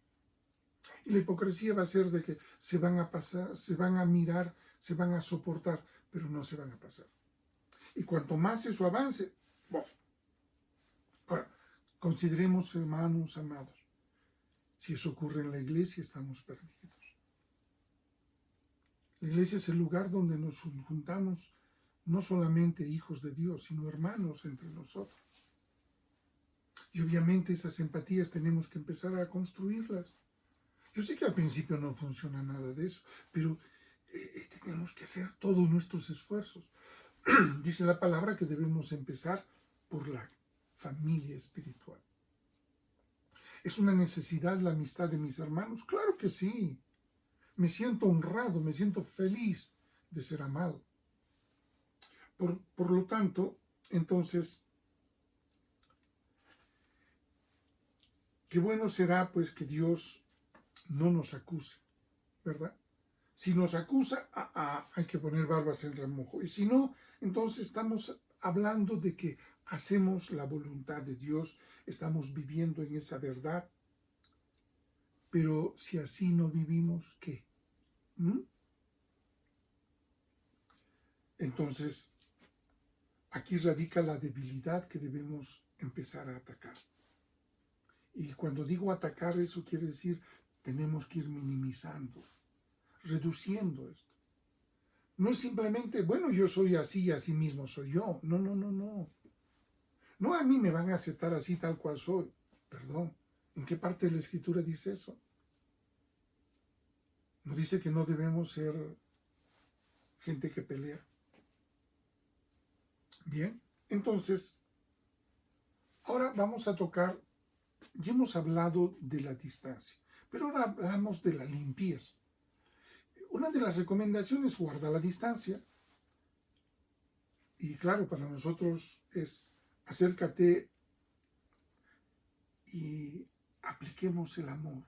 Y la hipocresía va a ser de que se van a pasar, se van a mirar, se van a soportar, pero no se van a pasar. Y cuanto más eso avance, bueno. Ahora, consideremos, hermanos amados, si eso ocurre en la iglesia, estamos perdidos. La iglesia es el lugar donde nos juntamos no solamente hijos de Dios, sino hermanos entre nosotros. Y obviamente esas empatías tenemos que empezar a construirlas. Yo sé que al principio no funciona nada de eso, pero tenemos que hacer todos nuestros esfuerzos. Dice la palabra que debemos empezar por la familia espiritual. ¿Es una necesidad la amistad de mis hermanos? Claro que sí. Me siento honrado, me siento feliz de ser amado. Por lo tanto, entonces, qué bueno será pues que Dios no nos acuse, ¿verdad? Si nos acusa, hay que poner barbas en remojo. Y si no, entonces estamos hablando de que hacemos la voluntad de Dios, estamos viviendo en esa verdad. Pero si así no vivimos, ¿qué? Entonces, aquí radica la debilidad que debemos empezar a atacar. Y cuando digo atacar, eso quiere decir tenemos que ir minimizando, reduciendo esto. No es simplemente, bueno, yo soy así y así mismo soy yo. No. No, a mí me van a aceptar así tal cual soy. Perdón, ¿en qué parte de la Escritura dice eso? ¿No dice que no debemos ser gente que pelea? Bien, entonces, ahora vamos a tocar, ya hemos hablado de la distancia, pero ahora hablamos de la limpieza. Una de las recomendaciones, guarda la distancia. Y claro, para nosotros es acércate y apliquemos el amor.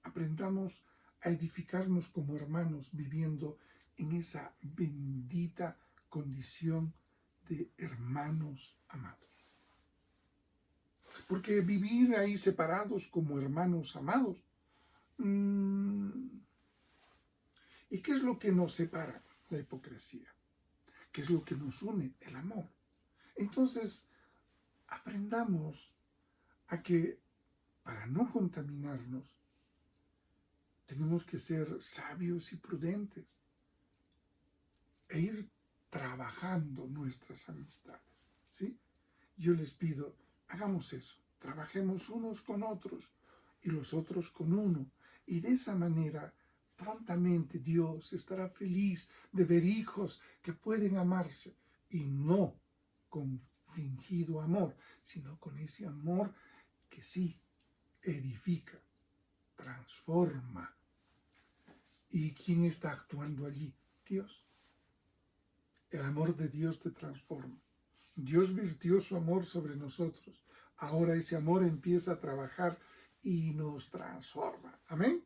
Aprendamos a edificarnos como hermanos viviendo en esa bendita condición de hermanos amados. Porque vivir ahí separados como hermanos amados, ¿y qué es lo que nos separa? La hipocresía. ¿Qué es lo que nos une? El amor. Entonces, aprendamos a que para no contaminarnos, tenemos que ser sabios y prudentes e ir trabajando nuestras amistades, ¿sí? Yo les pido, hagamos eso, trabajemos unos con otros y los otros con uno, y de esa manera prontamente Dios estará feliz de ver hijos que pueden amarse, y no con fingido amor, sino con ese amor que sí edifica, transforma. ¿Y quién está actuando allí? Dios. El amor de Dios te transforma. Dios virtió su amor sobre nosotros. Ahora ese amor empieza a trabajar y nos transforma. Amén.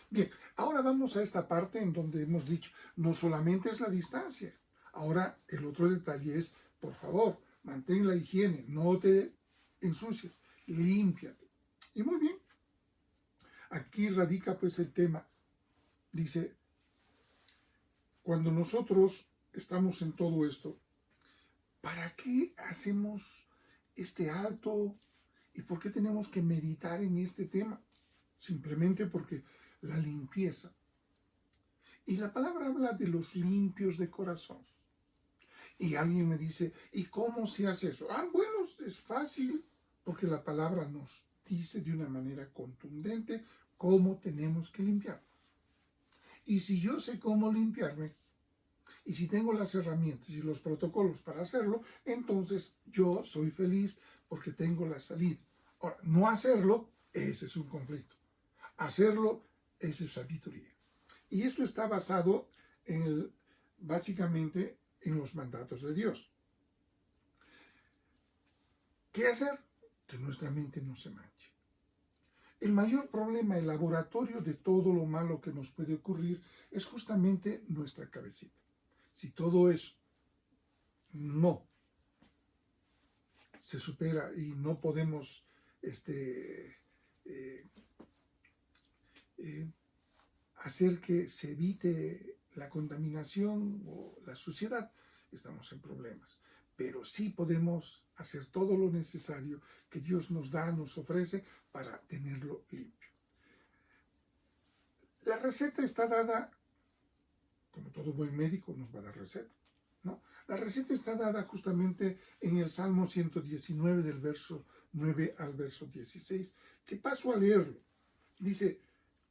Bien, ahora vamos a esta parte en donde hemos dicho, no solamente es la distancia. Ahora el otro detalle es, por favor, mantén la higiene, no te ensucies, límpiate. Y muy bien. Aquí radica pues el tema. Dice, cuando nosotros estamos en todo esto, ¿para qué hacemos este alto? ¿Y por qué tenemos que meditar en este tema? Simplemente porque la limpieza Y la palabra habla de los limpios de corazón. Y alguien me dice, ¿y cómo se hace eso? Bueno, es fácil, porque la palabra nos dice de una manera contundente cómo tenemos que limpiarnos. Y si yo sé cómo limpiarme, y si tengo las herramientas y los protocolos para hacerlo, entonces yo soy feliz porque tengo la salida. Ahora, no hacerlo, ese es un conflicto. Hacerlo, esa es sabiduría. Y esto está basado básicamente en los mandatos de Dios. ¿Qué hacer? Que nuestra mente no se manche. El mayor problema, el laboratorio de todo lo malo que nos puede ocurrir, es justamente nuestra cabecita. Si todo eso no se supera y no podemos hacer que se evite la contaminación o la suciedad, estamos en problemas. Pero sí podemos hacer todo lo necesario que Dios nos da, nos ofrece para tenerlo limpio. La receta está dada, como todo buen médico nos va a dar receta, ¿no? La receta está dada justamente en el Salmo 119 del verso 9 al verso 16, que paso a leerlo. Dice,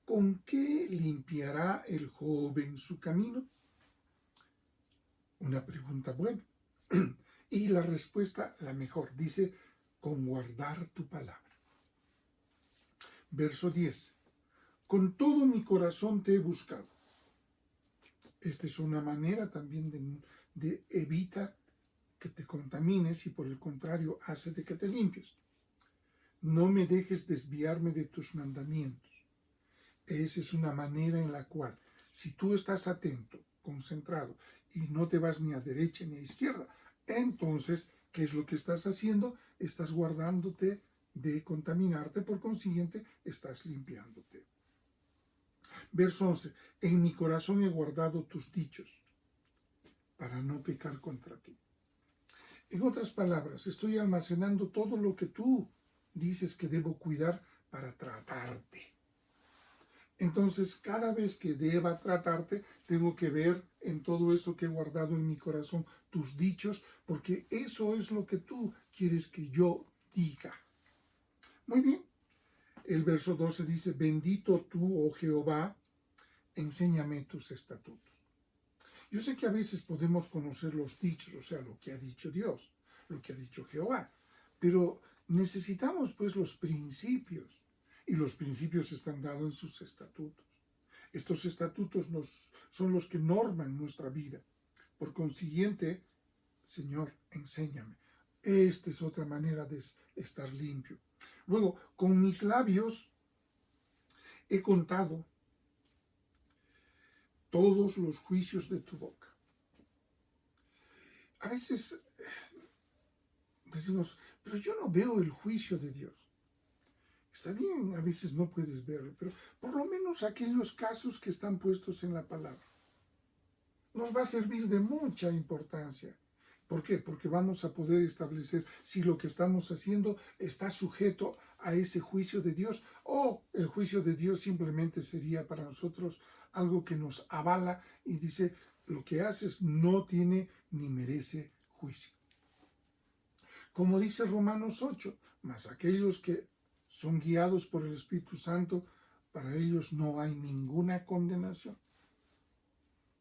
¿con qué limpiará el joven su camino? Una pregunta buena. Y la respuesta la mejor. Dice, con guardar tu palabra. Verso 10. Con todo mi corazón te he buscado. Esta es una manera también de evita que te contamines y por el contrario hace de que te limpies. No me dejes desviarme de tus mandamientos. Esa es una manera en la cual, si tú estás atento, concentrado, y no te vas ni a derecha ni a izquierda, entonces, ¿qué es lo que estás haciendo? Estás guardándote de contaminarte, por consiguiente, estás limpiándote. Verso 11. En mi corazón he guardado tus dichos, para no pecar contra ti. En otras palabras, estoy almacenando todo lo que tú dices que debo cuidar para tratarte. Entonces, cada vez que deba tratarte, tengo que ver en todo eso que he guardado en mi corazón tus dichos, porque eso es lo que tú quieres que yo diga. Muy bien. El verso 12 dice, bendito tú, oh Jehová, enséñame tus estatutos. Yo sé que a veces podemos conocer los dichos, o sea, lo que ha dicho Dios, lo que ha dicho Jehová, pero necesitamos pues los principios. Y los principios están dados en sus estatutos. Estos estatutos son los que norman nuestra vida. Por consiguiente, Señor, enséñame. Esta es otra manera de estar limpio. Luego, con mis labios he contado todos los juicios de tu boca. A veces decimos, pero yo no veo el juicio de Dios. Está bien, a veces no puedes verlo, pero por lo menos aquellos casos que están puestos en la palabra nos va a servir de mucha importancia. ¿Por qué? Porque vamos a poder establecer si lo que estamos haciendo está sujeto a ese juicio de Dios o el juicio de Dios simplemente sería para nosotros algo que nos avala y dice, lo que haces no tiene ni merece juicio. Como dice Romanos 8, mas aquellos que son guiados por el Espíritu Santo, para ellos no hay ninguna condenación.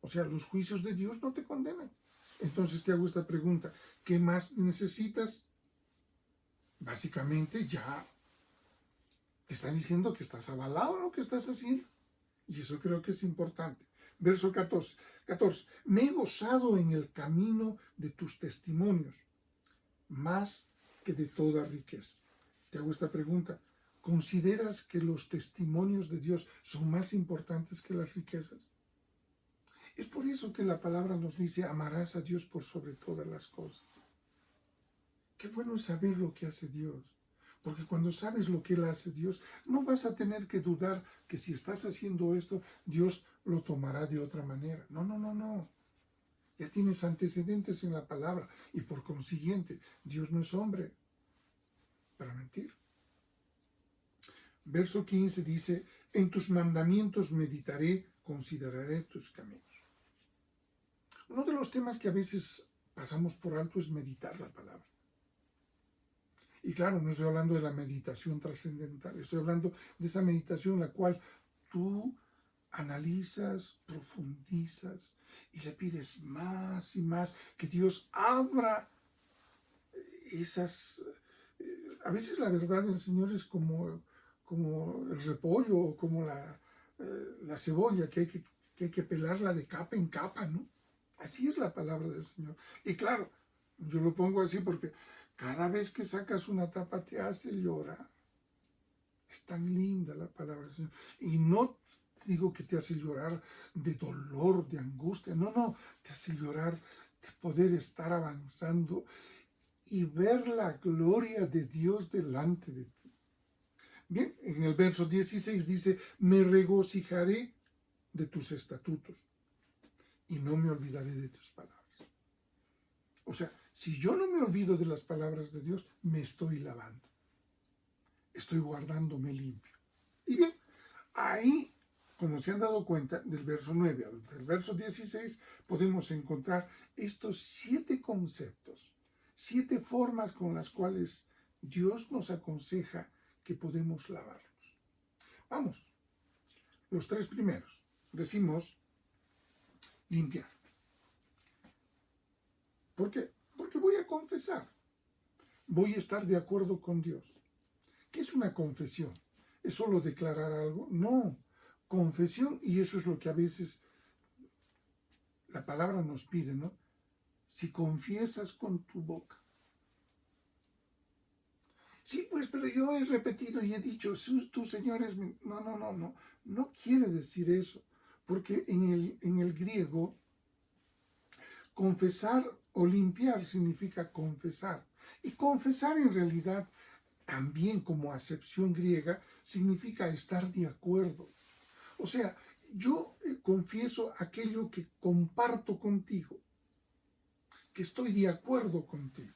O sea, los juicios de Dios no te condenan. Entonces te hago esta pregunta, ¿qué más necesitas? Básicamente ya te está diciendo que estás avalado en lo que estás haciendo. Y eso creo que es importante. Verso 14. Me he gozado en el camino de tus testimonios, más que de toda riqueza. Te hago esta pregunta. ¿Consideras que los testimonios de Dios son más importantes que las riquezas? Es por eso que la palabra nos dice, amarás a Dios por sobre todas las cosas. Qué bueno es saber lo que hace Dios. Porque cuando sabes lo que Él hace Dios, no vas a tener que dudar que si estás haciendo esto, Dios lo tomará de otra manera. No. Ya tienes antecedentes en la palabra y por consiguiente, Dios no es hombre para mentir. Verso 15 dice, en tus mandamientos meditaré consideraré tus caminos. Uno de los temas que a veces pasamos por alto es meditar la palabra. Y claro, no estoy hablando de la meditación trascendental, estoy hablando de esa meditación en la cual tú analizas, profundizas y le pides más y más que Dios abra esas... A veces la verdad del Señor es como el repollo o como la cebolla que hay que pelarla de capa en capa, ¿no? Así es la palabra del Señor. Y claro, yo lo pongo así porque cada vez que sacas una tapa te hace llorar. Es tan linda la palabra del Señor. Y no digo que te hace llorar de dolor, de angustia. No, no, te hace llorar de poder estar avanzando y ver la gloria de Dios delante de ti. Bien, en el verso 16 dice, me regocijaré de tus estatutos y no me olvidaré de tus palabras. O sea, si yo no me olvido de las palabras de Dios, me estoy lavando. Estoy guardándome limpio. Y bien, ahí, como se han dado cuenta, del verso 9 al verso 16, podemos encontrar estos 7 conceptos, 7 formas con las cuales Dios nos aconseja que podemos lavarnos. Vamos, los 3 primeros. Decimos limpiar. ¿Por qué? Porque voy a confesar. Voy a estar de acuerdo con Dios. ¿Qué es una confesión? ¿Es solo declarar algo? No. Confesión, y eso es lo que a veces la palabra nos pide, ¿no? Si confiesas con tu boca. Sí, pues, pero yo he repetido y he dicho, tú, Señor, es mi... No, no, no, no. No quiere decir eso. Porque en el griego, confesar o limpiar significa confesar. Y confesar en realidad, también como acepción griega, significa estar de acuerdo. O sea, yo confieso aquello que comparto contigo, que estoy de acuerdo contigo.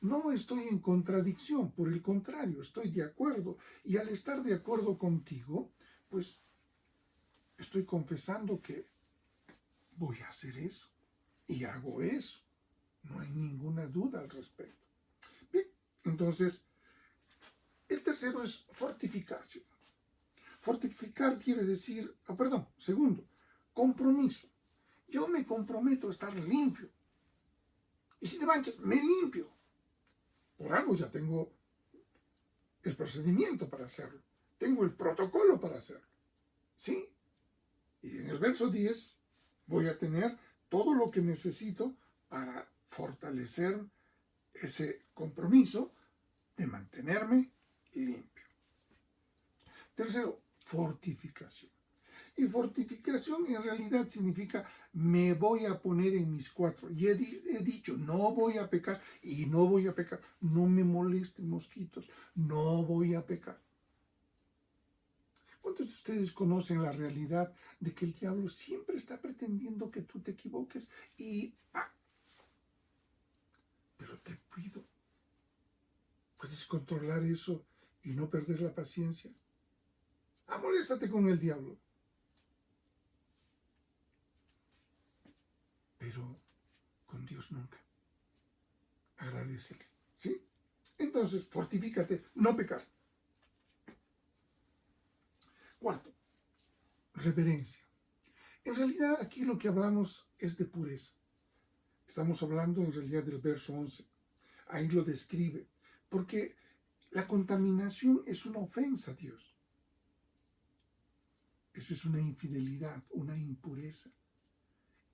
No estoy en contradicción, por el contrario, estoy de acuerdo. Y al estar de acuerdo contigo, pues estoy confesando que voy a hacer eso. Y hago eso. No hay ninguna duda al respecto. Bien, entonces, el tercero es fortificación. Fortificar quiere decir, segundo, compromiso. Yo me comprometo a estar limpio. Y si te manchas, me limpio. Por algo ya tengo el procedimiento para hacerlo. Tengo el protocolo para hacerlo. ¿Sí? Y en el verso 10 voy a tener todo lo que necesito para fortalecer ese compromiso de mantenerme limpio. Tercero, fortificación. Y fortificación en realidad significa me voy a poner en mis 4. Y he dicho, no voy a pecar y no voy a pecar. No me molesten mosquitos, no voy a pecar. ¿Cuántos de ustedes conocen la realidad de que el diablo siempre está pretendiendo que tú te equivoques y ¡pah! Pero te cuido. ¿Puedes controlar eso y no perder la paciencia? Moléstate con el diablo. Pero con Dios nunca. Agradecele. ¿Sí? Entonces, fortifícate, no pecar. Cuarto, reverencia. En realidad aquí lo que hablamos es de pureza. Estamos hablando en realidad del verso 11. Ahí lo describe. Porque la contaminación es una ofensa a Dios. Eso es una infidelidad, una impureza.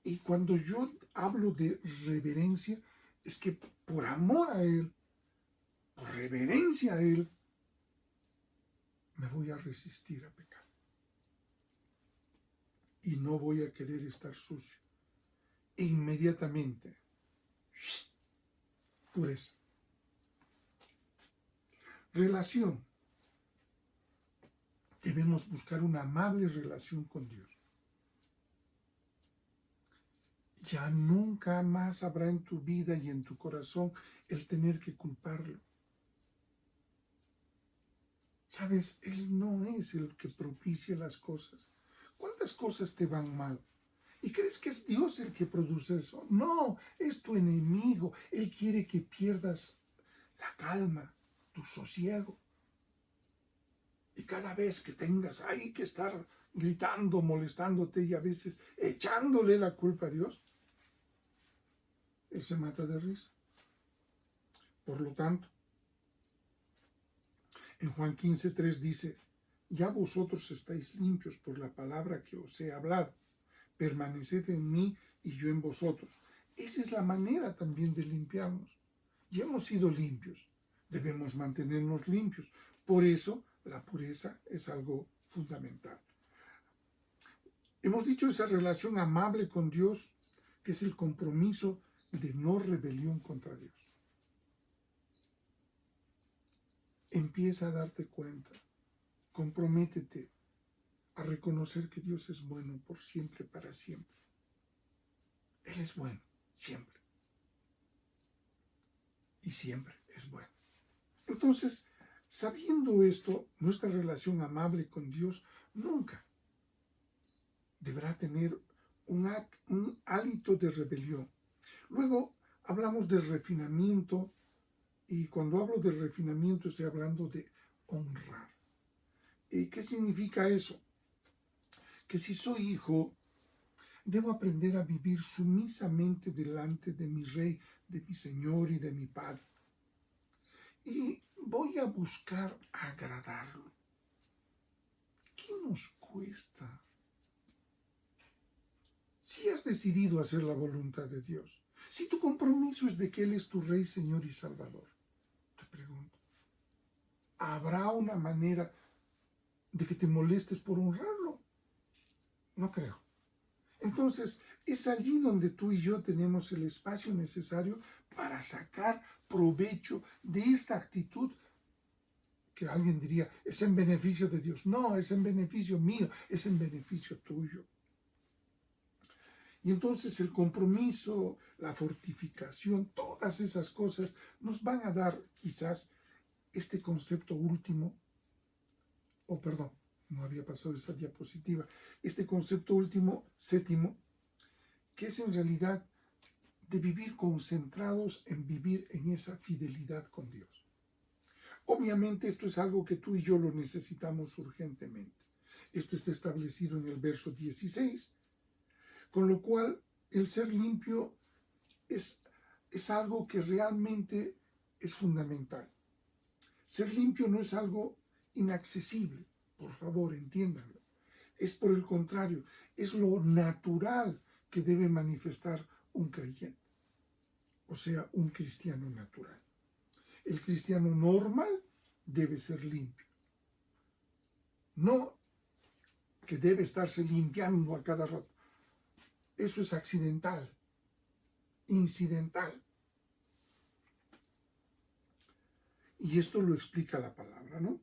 Y cuando yo hablo de reverencia, es que por amor a Él, por reverencia a Él, me voy a resistir a pecar. Y no voy a querer estar sucio. E inmediatamente, pureza. Relación. Debemos buscar una amable relación con Dios. Ya nunca más habrá en tu vida y en tu corazón el tener que culparlo. Sabes, Él no es el que propicia las cosas. ¿Cuántas cosas te van mal? ¿Y crees que es Dios el que produce eso? No, es tu enemigo. Él quiere que pierdas la calma, tu sosiego. Y cada vez que tengas ahí que estar gritando, molestándote y a veces echándole la culpa a Dios, Él se mata de risa. Por lo tanto, en Juan 15:3 dice, ya vosotros estáis limpios por la palabra que os he hablado. Permaneced en mí y yo en vosotros. Esa es la manera también de limpiarnos. Ya hemos sido limpios. Debemos mantenernos limpios. Por eso, la pureza es algo fundamental. Hemos dicho esa relación amable con Dios, que es el compromiso de no rebelión contra Dios. Empieza a darte cuenta, comprométete a reconocer que Dios es bueno por siempre, para siempre. Él es bueno, siempre. Y siempre es bueno. Entonces, sabiendo esto, nuestra relación amable con Dios nunca deberá tener un hálito de rebelión. Luego hablamos del refinamiento, y cuando hablo de refinamiento estoy hablando de honrar. ¿Qué significa eso? Que si soy hijo, debo aprender a vivir sumisamente delante de mi Rey, de mi Señor y de mi Padre. Y voy a buscar agradarlo. ¿Qué nos cuesta? Si has decidido hacer la voluntad de Dios, si tu compromiso es de que Él es tu Rey, Señor y Salvador, te pregunto, ¿habrá una manera de que te molestes por honrarlo? No creo. Entonces, es allí donde tú y yo tenemos el espacio necesario para sacar provecho de esta actitud que alguien diría, es en beneficio de Dios. No, es en beneficio mío, es en beneficio tuyo. Y entonces el compromiso, la fortificación, todas esas cosas nos van a dar quizás este concepto último, perdón, no había pasado esta diapositiva, este concepto último, séptimo, que es en realidad de vivir concentrados en vivir en esa fidelidad con Dios. Obviamente esto es algo que tú y yo lo necesitamos urgentemente. Esto está establecido en el verso 16, con lo cual el ser limpio es algo que realmente es fundamental. Ser limpio no es algo inaccesible, por favor, entiéndanlo. Es por el contrario, es lo natural que debe manifestar un creyente, o sea, un cristiano natural. El cristiano normal debe ser limpio. No que debe estarse limpiando a cada rato. Eso es accidental, incidental. Y esto lo explica la palabra, ¿no?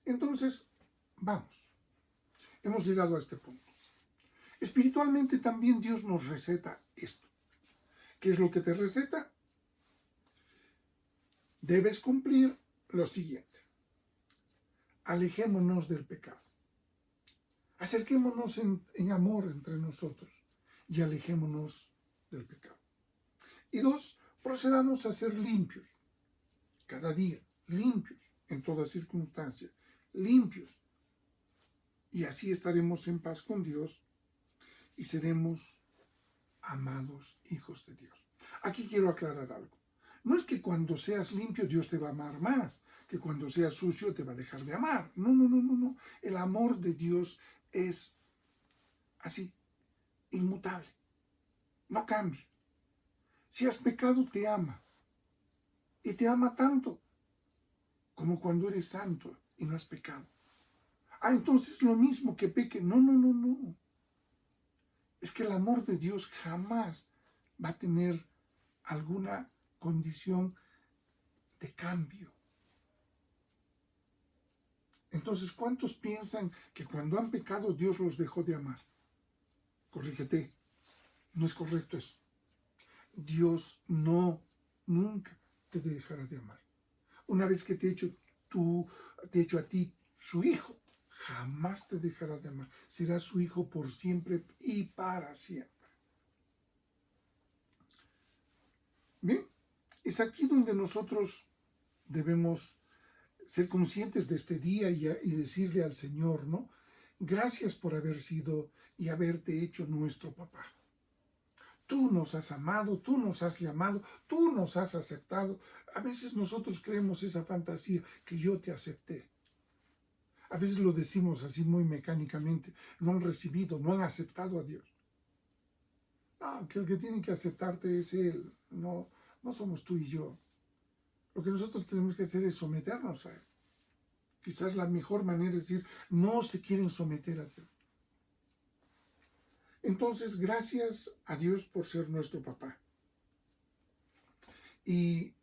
Entonces, vamos. Hemos llegado a este punto. Espiritualmente también Dios nos receta esto. ¿Qué es lo que te receta? Debes cumplir lo siguiente. Alejémonos del pecado. Acerquémonos en amor entre nosotros y alejémonos del pecado. Y 2, procedamos a ser limpios. Cada día, limpios en toda circunstancia, limpios. Y así estaremos en paz con Dios y seremos amados hijos de Dios. Aquí quiero aclarar algo. No es que cuando seas limpio Dios te va a amar más, que cuando seas sucio te va a dejar de amar. No, no, no, no, no. El amor de Dios es así, inmutable. No cambia. Si has pecado, te ama. Y te ama tanto como cuando eres santo y no has pecado. Entonces lo mismo que peque. No, no, no, no. Es que el amor de Dios jamás va a tener alguna condición de cambio. Entonces, ¿cuántos piensan que cuando han pecado Dios los dejó de amar? Corrígete, no es correcto eso. Dios nunca te dejará de amar. Una vez que te he hecho a ti su hijo, jamás te dejará de amar. Será su hijo por siempre y para siempre. Bien, es aquí donde nosotros debemos ser conscientes de este día y decirle al Señor, ¿no? Gracias por haber sido y haberte hecho nuestro papá. Tú nos has amado, tú nos has llamado, tú nos has aceptado. A veces nosotros creemos esa fantasía que yo te acepté. A veces lo decimos así muy mecánicamente. No han recibido, no han aceptado a Dios. No, que el que tiene que aceptarte es Él. No, no somos tú y yo. Lo que nosotros tenemos que hacer es someternos a Él. Quizás la mejor manera es decir, no se quieren someter a Dios. Entonces, gracias a Dios por ser nuestro papá. Y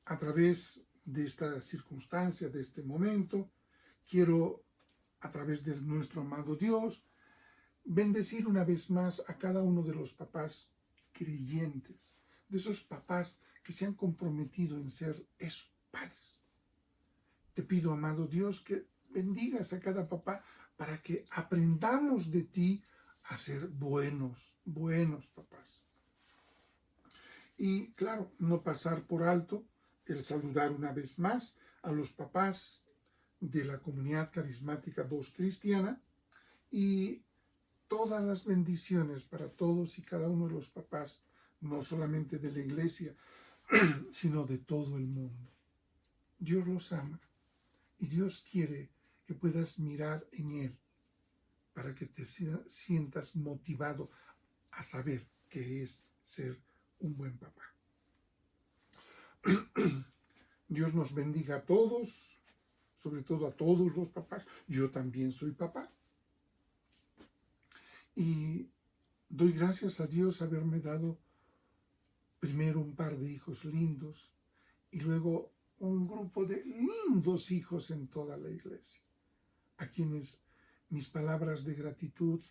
a través de esta circunstancia, de este momento, quiero, a través de nuestro amado Dios, bendecir una vez más a cada uno de los papás creyentes, de esos papás que se han comprometido en ser esos padres. Te pido, amado Dios, que bendigas a cada papá para que aprendamos de ti a ser buenos papás. Y claro, no pasar por alto el saludar una vez más a los papás de la comunidad carismática Voz Cristiana y todas las bendiciones para todos y cada uno de los papás, no solamente de la iglesia, sino de todo el mundo. Dios los ama y Dios quiere que puedas mirar en Él para que te sientas motivado a saber qué es ser un buen papá. Dios nos bendiga a todos, sobre todo a todos los papás. Yo también soy papá. Y doy gracias a Dios haberme dado primero un par de hijos lindos y luego un grupo de lindos hijos en toda la iglesia, a quienes mis palabras de gratitud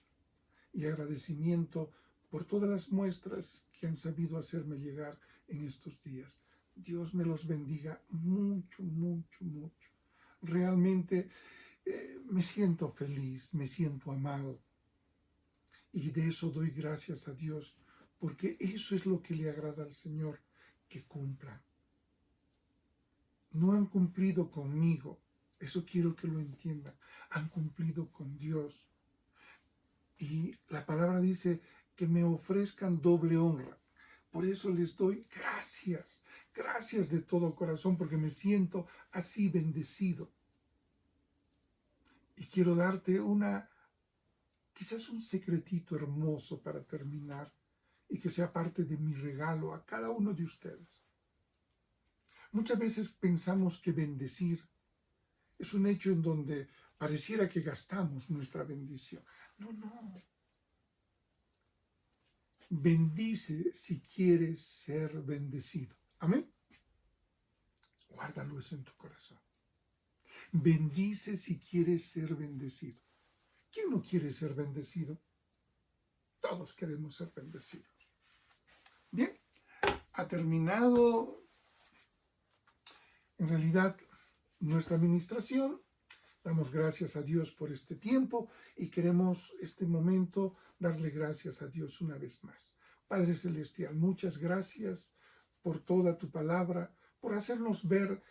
y agradecimiento por todas las muestras que han sabido hacerme llegar en estos días. Dios me los bendiga mucho, mucho, mucho. Realmente me siento feliz, me siento amado. Y de eso doy gracias a Dios, porque eso es lo que le agrada al Señor, que cumplan. No han cumplido conmigo, eso quiero que lo entiendan, han cumplido con Dios. Y la palabra dice que me ofrezcan doble honra. Por eso les doy gracias, gracias de todo corazón, porque me siento así bendecido. Y quiero darte quizás un secretito hermoso para terminar y que sea parte de mi regalo a cada uno de ustedes. Muchas veces pensamos que bendecir es un hecho en donde pareciera que gastamos nuestra bendición. No, no. Bendice si quieres ser bendecido. Amén. Guárdalo eso en tu corazón. Bendice si quieres ser bendecido. ¿Quién no quiere ser bendecido? Todos queremos ser bendecidos. Bien, ha terminado en realidad nuestra administración. Damos gracias a Dios por este tiempo y queremos este momento darle gracias a Dios una vez más. Padre Celestial, muchas gracias por toda tu palabra, por hacernos ver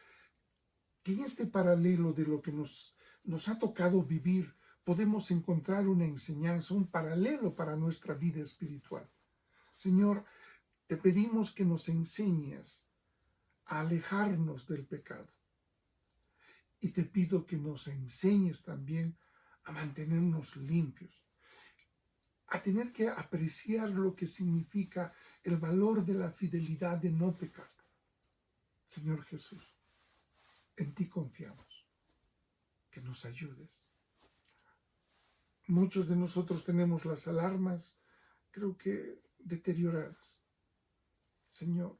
que en este paralelo de lo que nos ha tocado vivir, podemos encontrar una enseñanza, un paralelo para nuestra vida espiritual. Señor, te pedimos que nos enseñes a alejarnos del pecado. Y te pido que nos enseñes también a mantenernos limpios, a tener que apreciar lo que significa el valor de la fidelidad de no pecar. Señor Jesús, en ti confiamos, que nos ayudes. Muchos de nosotros tenemos las alarmas, creo que deterioradas. Señor,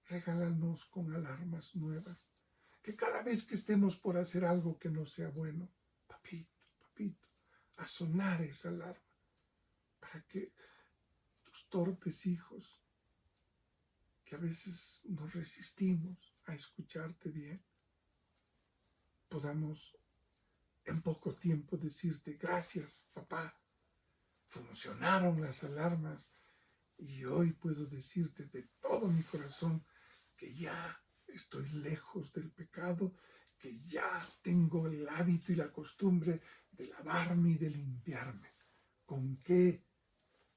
regálanos con alarmas nuevas, que cada vez que estemos por hacer algo que no sea bueno, papito, a sonar esa alarma, para que tus torpes hijos, que a veces nos resistimos a escucharte bien, podamos en poco tiempo decirte, gracias, papá, funcionaron las alarmas y hoy puedo decirte de todo mi corazón que ya estoy lejos del pecado, que ya tengo el hábito y la costumbre de lavarme y de limpiarme. ¿Con qué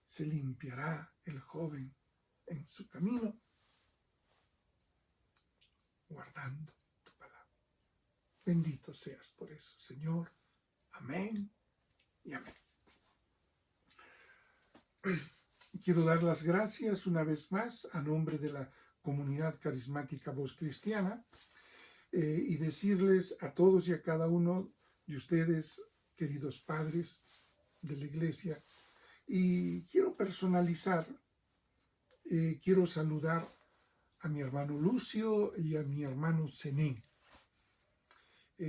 se limpiará el joven en su camino? Guardando tu palabra. Bendito seas por eso, Señor. Amén y amén. Quiero dar las gracias una vez más a nombre de la comunidad carismática Voz Cristiana y decirles a todos y a cada uno de ustedes, queridos padres de la iglesia, y quiero personalizar, quiero saludar a mi hermano Lucio y a mi hermano Zené.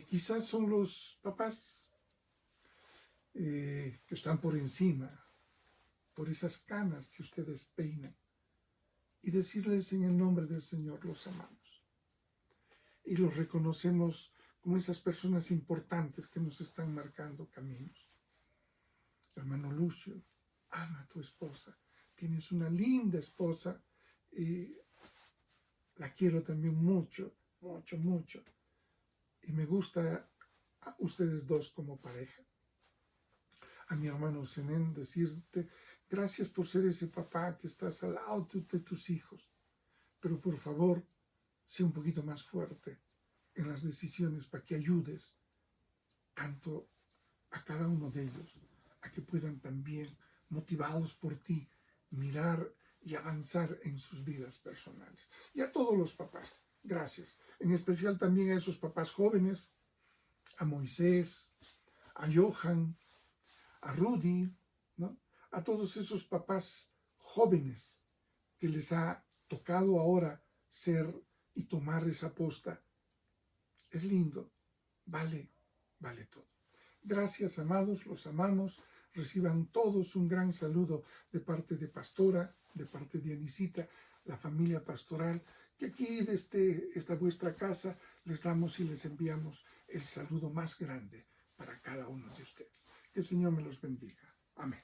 Quizás son los papás que están por encima, por esas canas que ustedes peinan, y decirles en el nombre del Señor los amamos. Y los reconocemos como esas personas importantes que nos están marcando caminos. Hermano Lucio, ama a tu esposa. Tienes una linda esposa y la quiero también mucho, mucho, mucho. Y me gusta a ustedes dos como pareja. A mi hermano Zenén decirte, gracias por ser ese papá que estás al lado de tus hijos. Pero por favor, sé un poquito más fuerte en las decisiones para que ayudes tanto a cada uno de ellos, a que puedan también, motivados por ti, mirar y avanzar en sus vidas personales. Y a todos los papás, gracias. En especial también a esos papás jóvenes, a Moisés, a Johan, a Rudy, ¿no? A todos esos papás jóvenes que les ha tocado ahora ser y tomar esa posta. Es lindo, vale todo. Gracias, amados, los amamos. Reciban todos un gran saludo de parte de Pastora, de parte de Anisita, la familia pastoral, que aquí desde esta vuestra casa les damos y les enviamos el saludo más grande para cada uno de ustedes. Que el Señor me los bendiga. Amén.